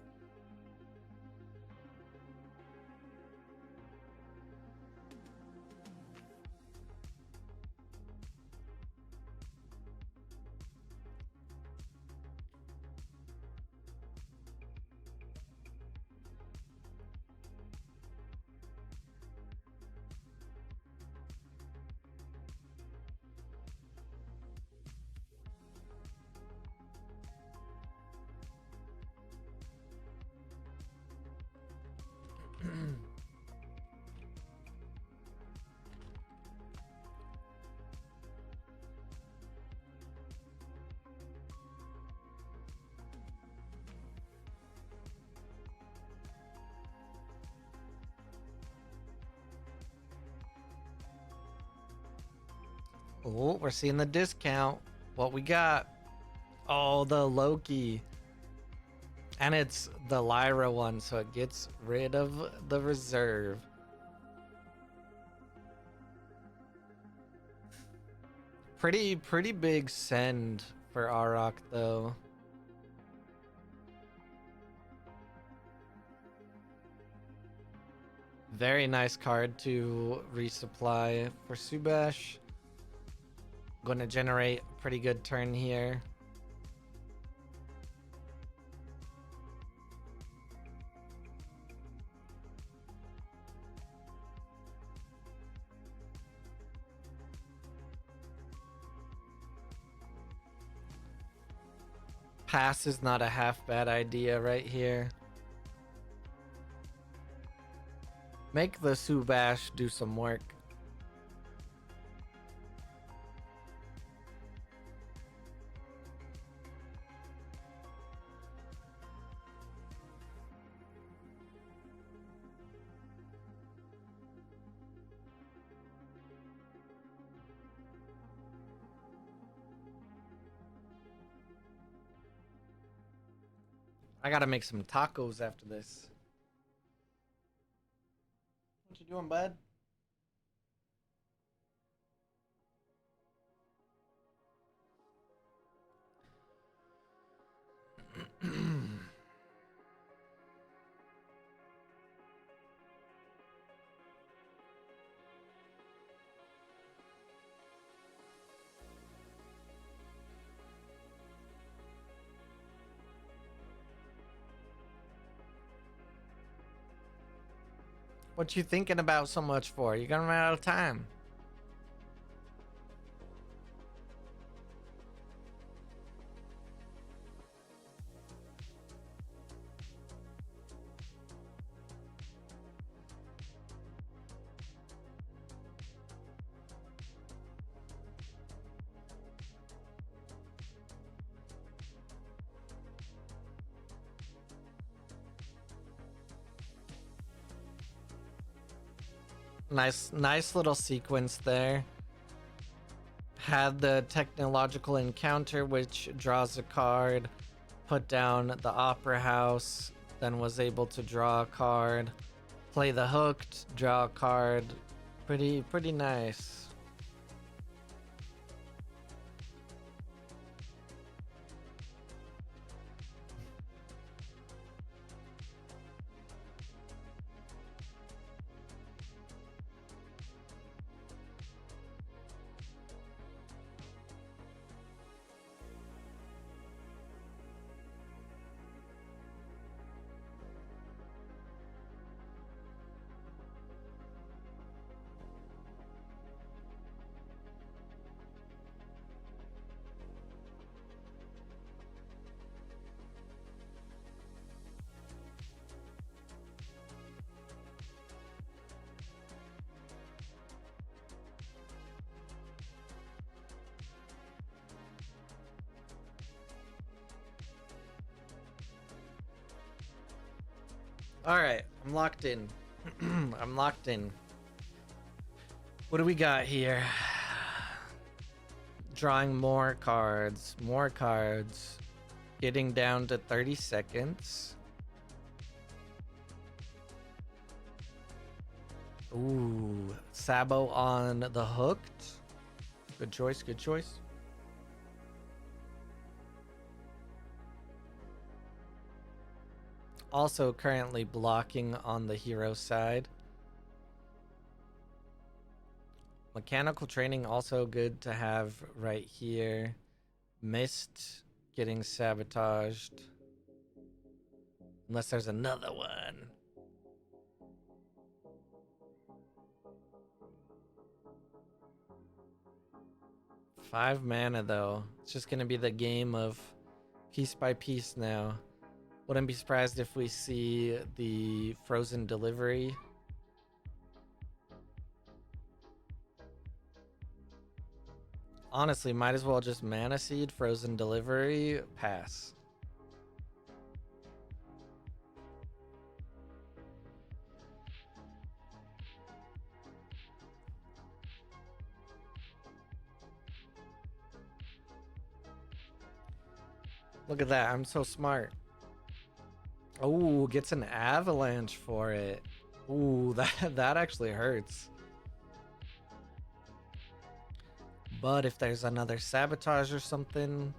Oh, we're seeing the discount. What we got? Oh, the Loki. And it's the Lyra one, so it gets rid of the reserve. Pretty big send for Auroch though. Very nice card to resupply for Subash. Going to generate a pretty good turn here. Pass is not a half bad idea right here. Make the Subash do some work. I gotta make some tacos after this. What you doing, bud? What you thinking about so much for? You're gonna run out of time. Nice little sequence there. Had the technological encounter, which draws a card, put down the opera house, then was able to draw a card, play the hooked, draw a card. Pretty nice. All right, I'm locked in. I'm locked in. What do we got here? Drawing more cards, getting down to 30 seconds. Ooh, Sabo on the hooked. Good choice, good choice. Also currently blocking on the hero side. Mechanical training also good to have right here. Mist getting sabotaged. Unless there's another one. Five mana though. It's just gonna be the game of piece by piece now. Wouldn't be surprised if we see the frozen delivery. Honestly, might as well just mana seed, frozen delivery, pass. Look at that, I'm so smart. Oh, gets an avalanche for it. Ooh, that actually hurts. But if there's another sabotage or something,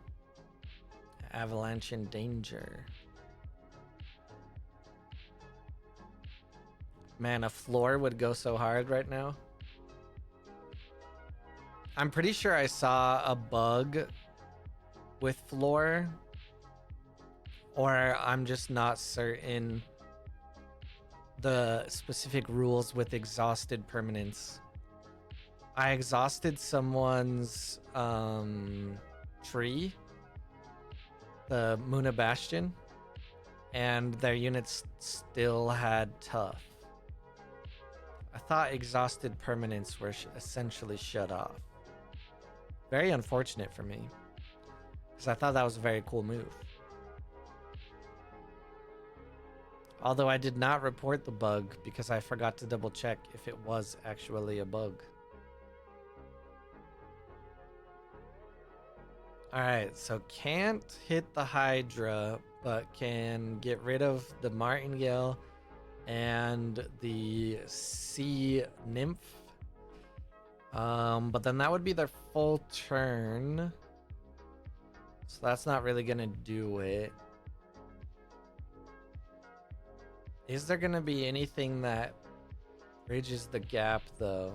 avalanche in danger. Man, a floor would go so hard right now. I'm pretty sure I saw a bug with floor, or I'm just not certain the specific rules with exhausted permanence. I exhausted someone's tree, the Muna Bastion, and their units still had tough. I thought exhausted permanents were essentially shut off. Very unfortunate for me, because I thought that was a very cool move. Although I did not report the bug because I forgot to double check if it was actually a bug. Alright, so can't hit the Hydra, but can get rid of the Martingale and the Sea Nymph. But then that would be their full turn. So that's not really gonna do it. Is there gonna be anything that bridges the gap though?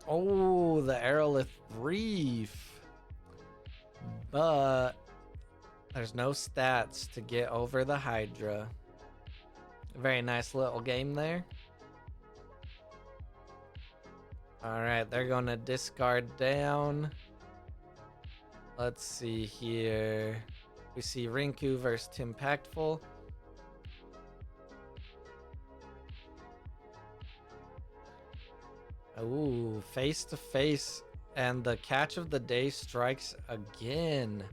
Oh, the Aerolith Reef. But there's no stats to get over the Hydra. Very nice little game there. Alright, they're going to discard down. Let's see here. We see Rinku versus Timpactful. Ooh, face to face. And the catch of the day strikes again.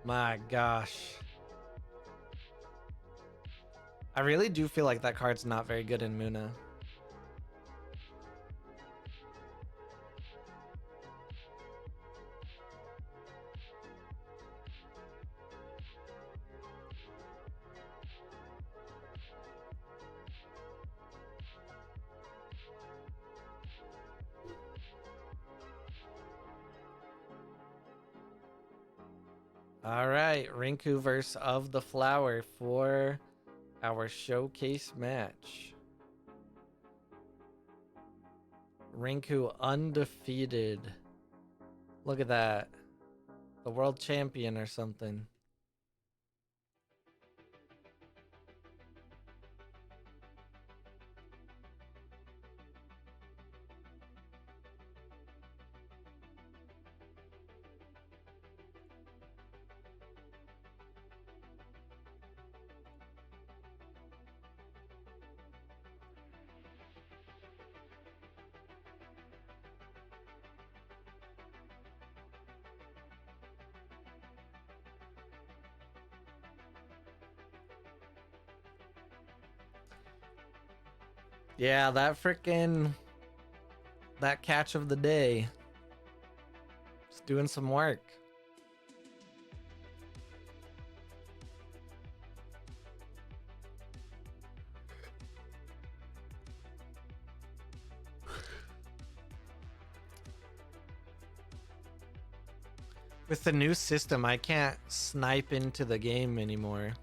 My gosh. I really do feel like that card's not very good in Muna. All right, Rinku versus Of the Flower for our showcase match. Rinku undefeated. Look at that. The world champion or something. Yeah, that catch of the day. It's doing some work. With the new system, I can't snipe into the game anymore.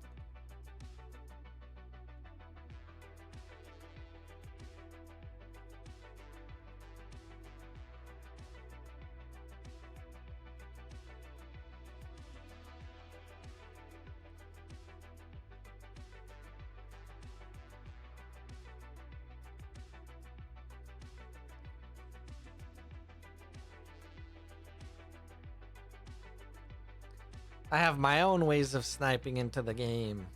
I have my own ways of sniping into the game.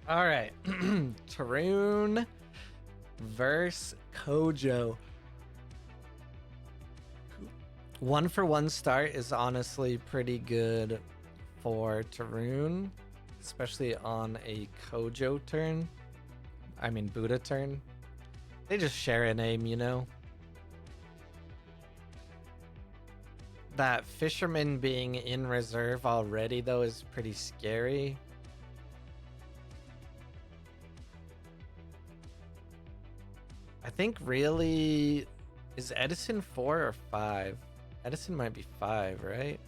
All right. Tarun versus Kojo. 1-for-1 start is honestly pretty good for Tarun, especially on a Kojo turn. I mean, Buddha turn. They just share a name, you know? That Fisherman being in reserve already, though, is pretty scary. I think really Is Edison 4 or 5? Edison might be 5, right?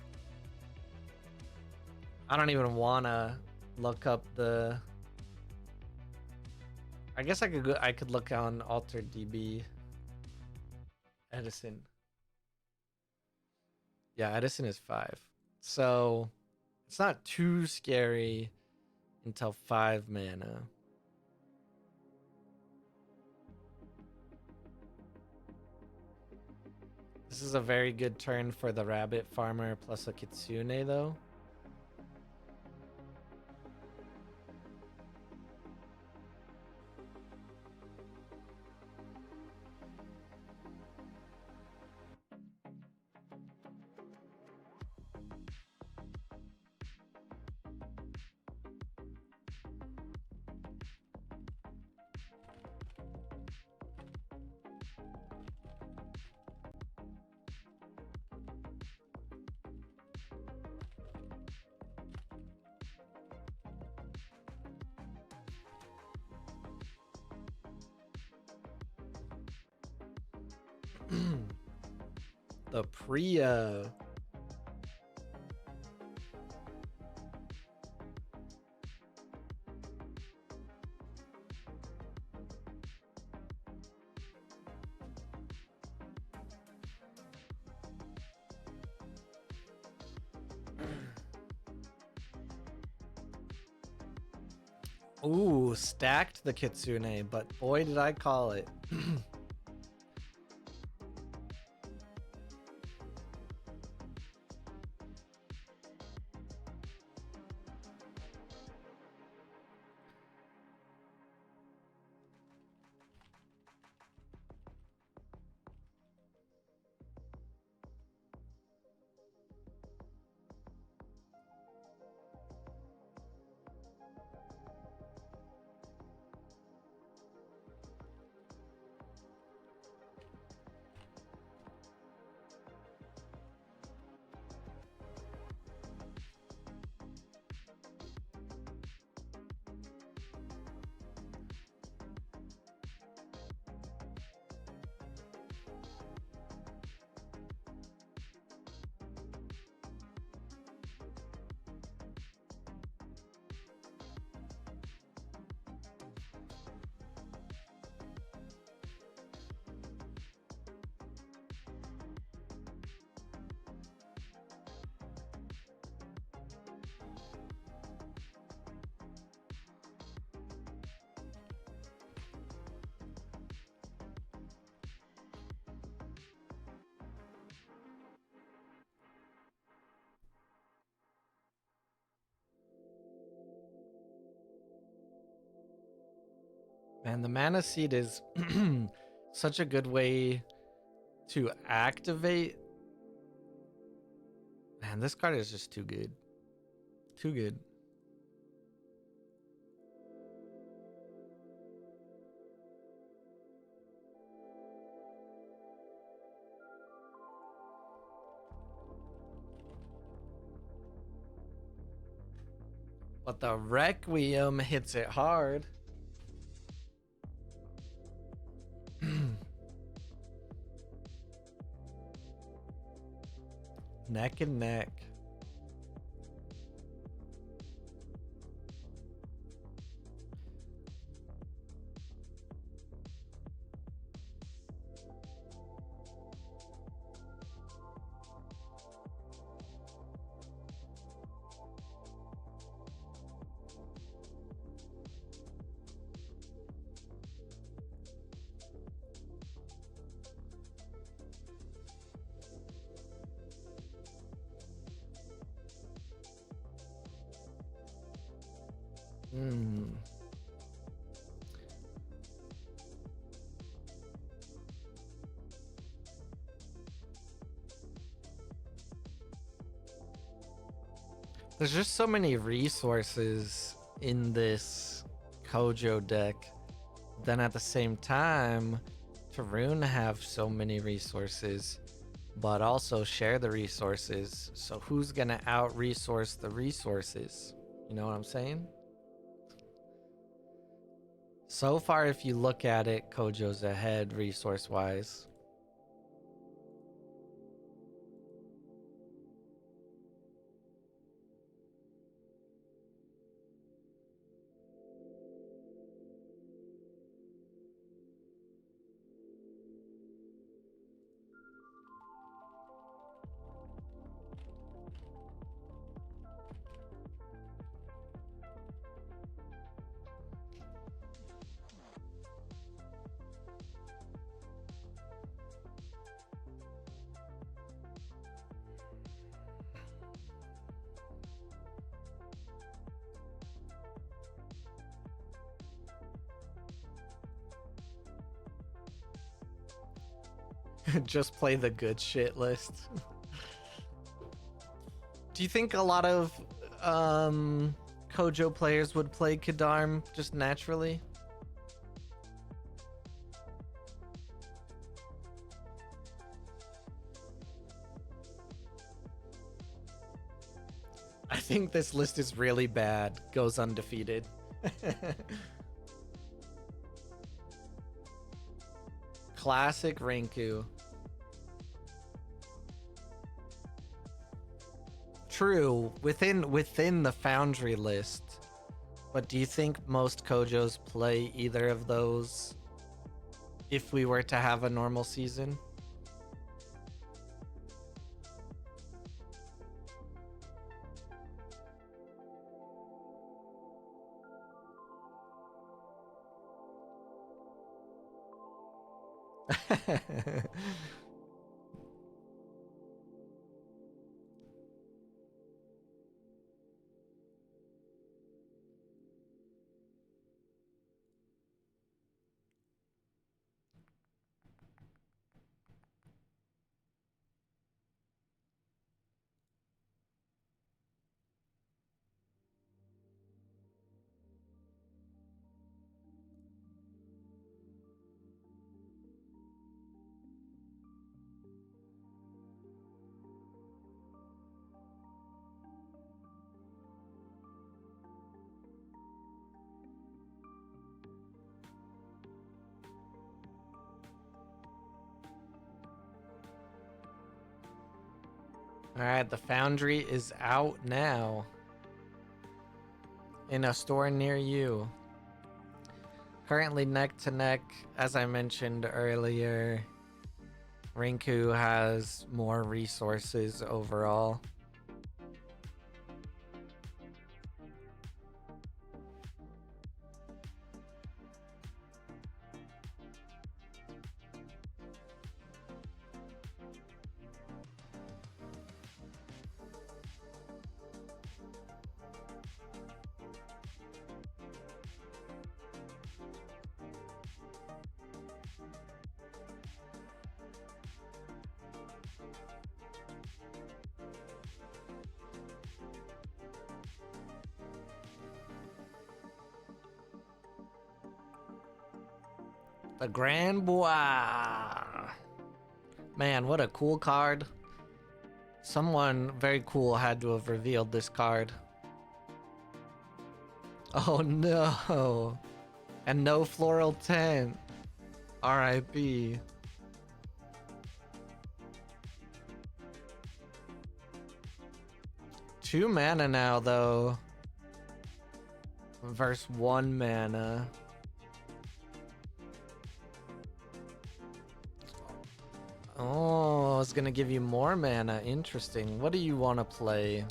I don't even wanna look up the. I guess I could go. I could look on AlterDB. Edison. Yeah, Edison is 5. So it's not too scary until 5 mana. This is a very good turn for the rabbit farmer plus a kitsune though. The Priya. Ooh, stacked the kitsune, but boy did I call it. Man, the mana seed is such a good way to activate. Man, this card is just too good. Too good. But the Requiem hits it hard. Neck and neck. Hmm. There's just so many resources in this Kojo deck. Then at the same time, Tarun have so many resources, but also share the resources. So who's gonna out resource the resources? You know what I'm saying? So far, if you look at it, Kojo's ahead resource wise. Just play the good shit list. Do you think a lot of Kojo players would play Kadarm just naturally? I think this list is really bad. Goes undefeated. Classic Rinku. True, within the Foundry list. But do you think most Kojos play either of those if we were to have a normal season? Alright, the Foundry is out now. In a store near you. Currently neck to neck, as I mentioned earlier. Rinku has more resources overall. The Grand Bois. Man, what a cool card. Someone very cool had to have revealed this card. Oh no. And no floral tent. RIP. Two mana now though. Versus 1 mana. Oh, it's gonna give you more mana. Interesting. What do you want to play?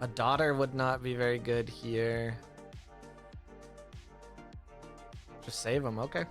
A daughter would not be very good here. Just save him, okay.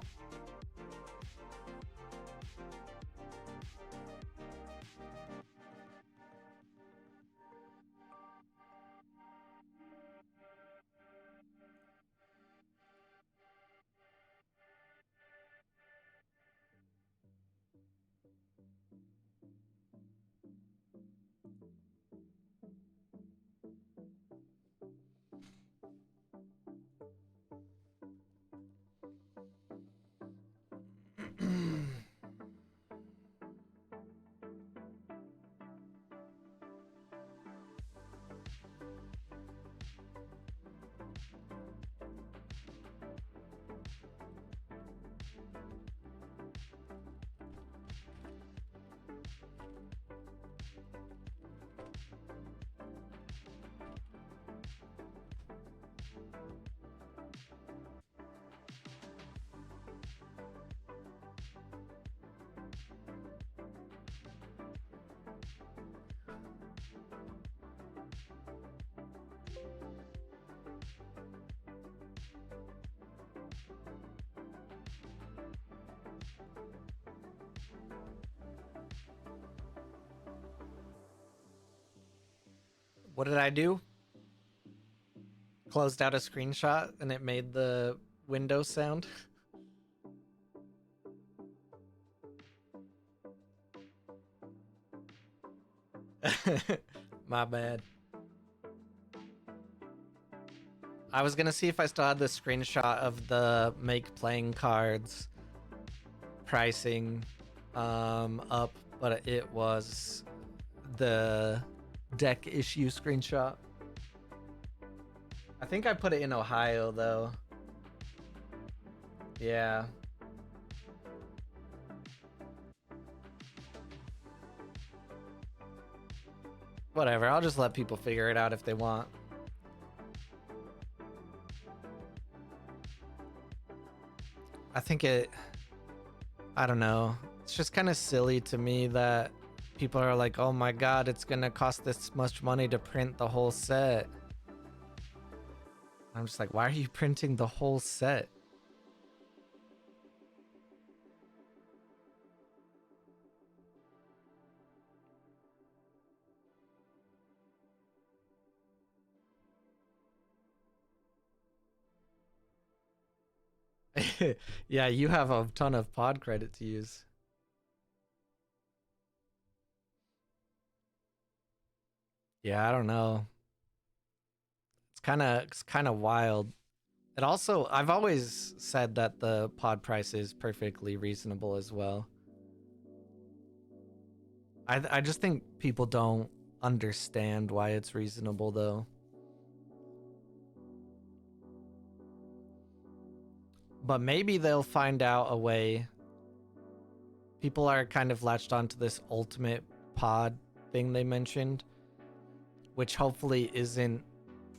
What did I do? Closed out a screenshot and it made the Windows sound. My bad. I was gonna see if I still had the screenshot of the make playing cards pricing up, but it was the deck issue screenshot. I think I put it in Ohio though. Yeah. Whatever, I'll just let people figure it out if they want. I think I don't know. It's just kind of silly to me that people are like, oh my god, it's gonna cost this much money to print the whole set. I'm just like, why are you printing the whole set? Yeah, you have a ton of pod credit to use. Yeah, I don't know. It's kind of wild. It also, I've always said that the pod price is perfectly reasonable as well. I just think people don't understand why it's reasonable though. But maybe they'll find out a way. People are kind of latched onto this ultimate pod thing they mentioned, which hopefully isn't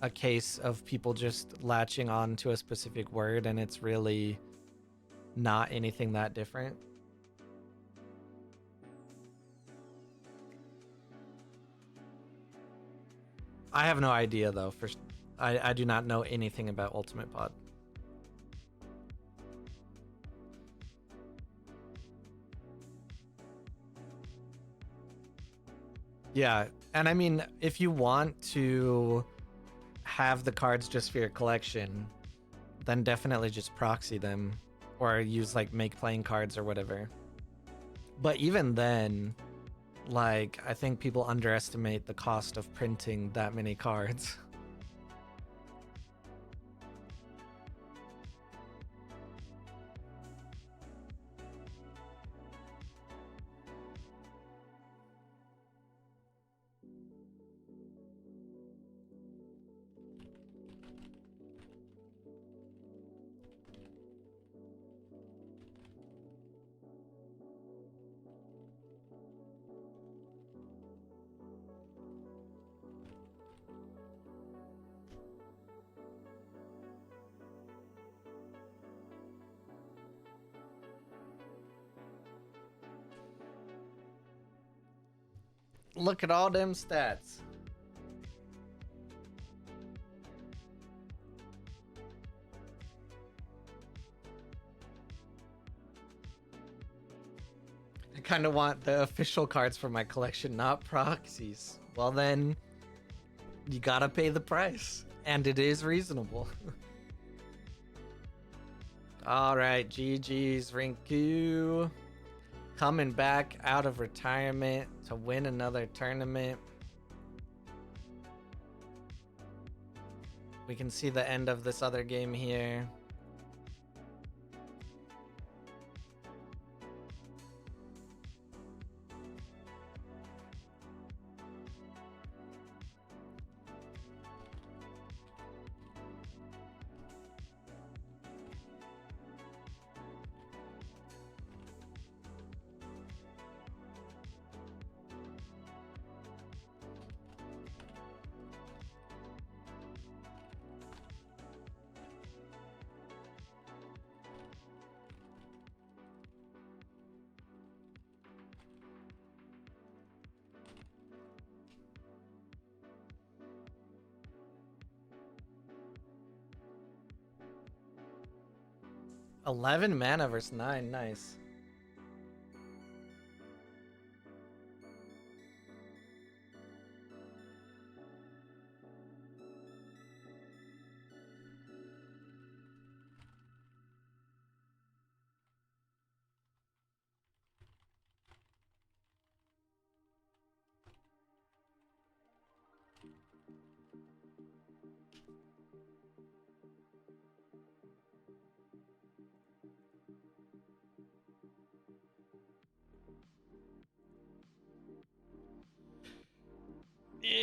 a case of people just latching on to a specific word and it's really not anything that different. I have no idea though. I do not know anything about Ultimate Pod. Yeah, and I mean, if you want to have the cards just for your collection, then definitely just proxy them or use like make playing cards or whatever. But even then, like, I think people underestimate the cost of printing that many cards. 'Look at all them stats. I kind of want the official cards for my collection, not proxies. Well, then you gotta pay the price, and it is reasonable. All right, GG's Rinku. Coming back out of retirement to win another tournament. We can see the end of this other game here. $11 mana versus 9, nice.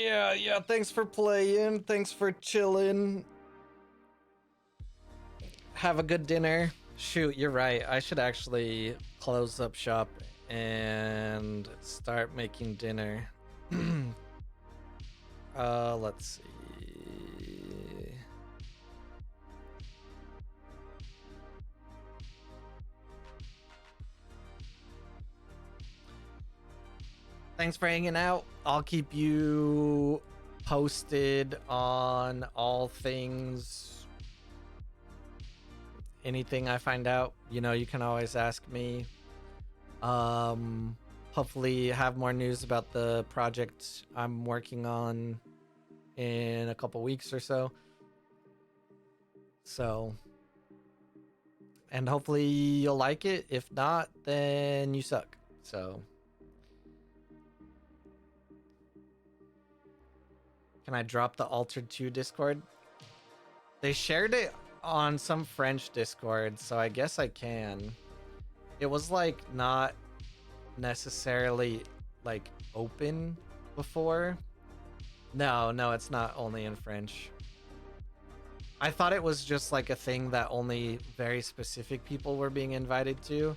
Yeah, thanks for playing. Thanks for chilling. Have a good dinner. Shoot, you're right. I should actually close up shop and start making dinner. Let's see. Thanks for hanging out. I'll keep you posted on all things. Anything I find out, you know, you can always ask me. Hopefully have more news about the project I'm working on in a couple weeks or so. And hopefully you'll like it. If not, then you suck. So can I drop the Altered 2 Discord? They shared it on some French Discord, so I guess I can. It was like not necessarily like open before. No, it's not only in French. I thought it was just like a thing that only very specific people were being invited to.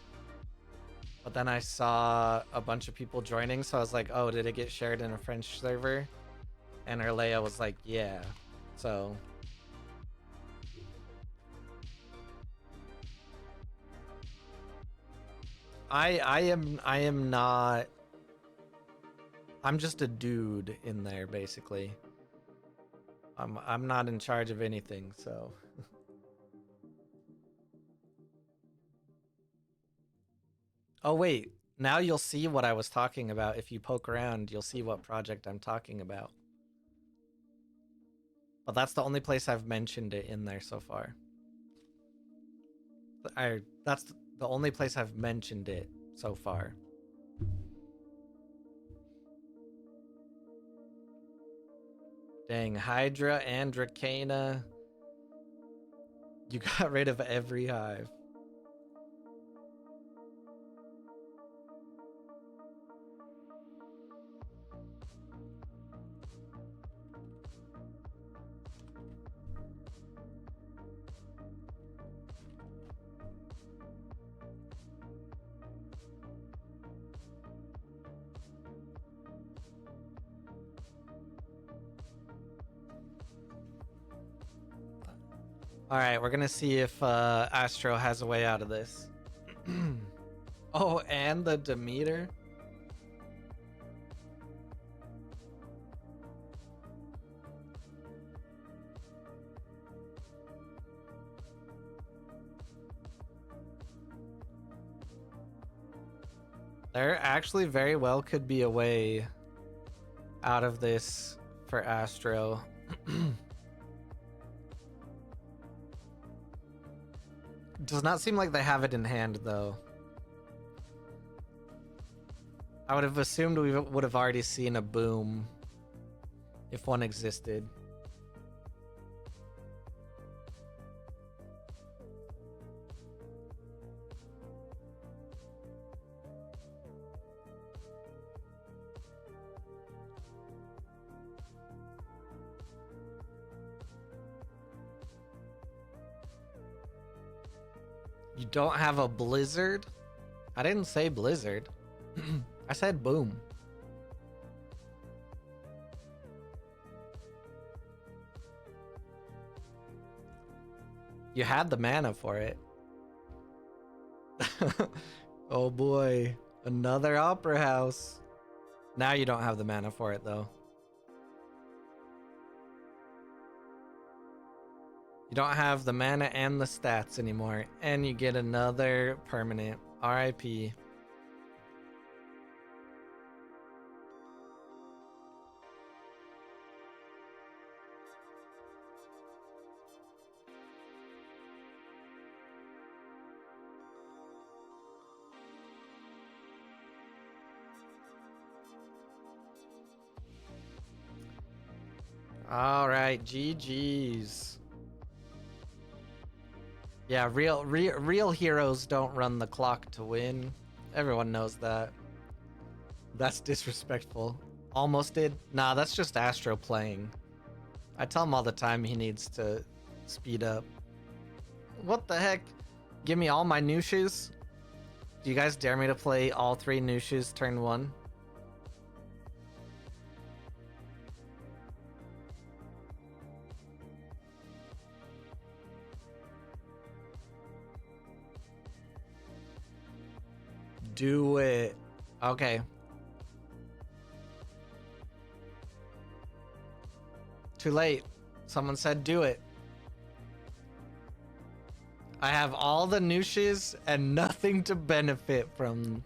But then I saw a bunch of people joining, so I was like, oh, did it get shared in a French server? And Erlea was like, yeah. So I am not. I'm just a dude in there, basically. I'm not in charge of anything, so. Oh wait, now you'll see what I was talking about. If you poke around, you'll see what project I'm talking about. But that's the only place I've mentioned it in there so far. That's the only place I've mentioned it so far. Dang, Hydra and Dracana. You got rid of every hive. All right, we're gonna see if Astro has a way out of this. Oh, and the Demeter. There actually very well could be a way out of this for Astro. Does not seem like they have it in hand, though. I would have assumed we would have already seen a boom if one existed. You don't have a blizzard? I didn't say blizzard. I said boom. You had the mana for it. Oh boy, another opera house. Now you don't have the mana for it though. You don't have the mana and the stats anymore, and you get another permanent. RIP. All right, GG's. Yeah, real heroes don't run the clock to win. Everyone knows that. That's disrespectful. Almost did. Nah, that's just Astro playing. I tell him all the time he needs to speed up. What the heck? Give me all my new shoes? Do you guys dare me to play all 3 new shoes turn 1? Do it. Okay. Too late. Someone said do it. I have all the new shoes and nothing to benefit from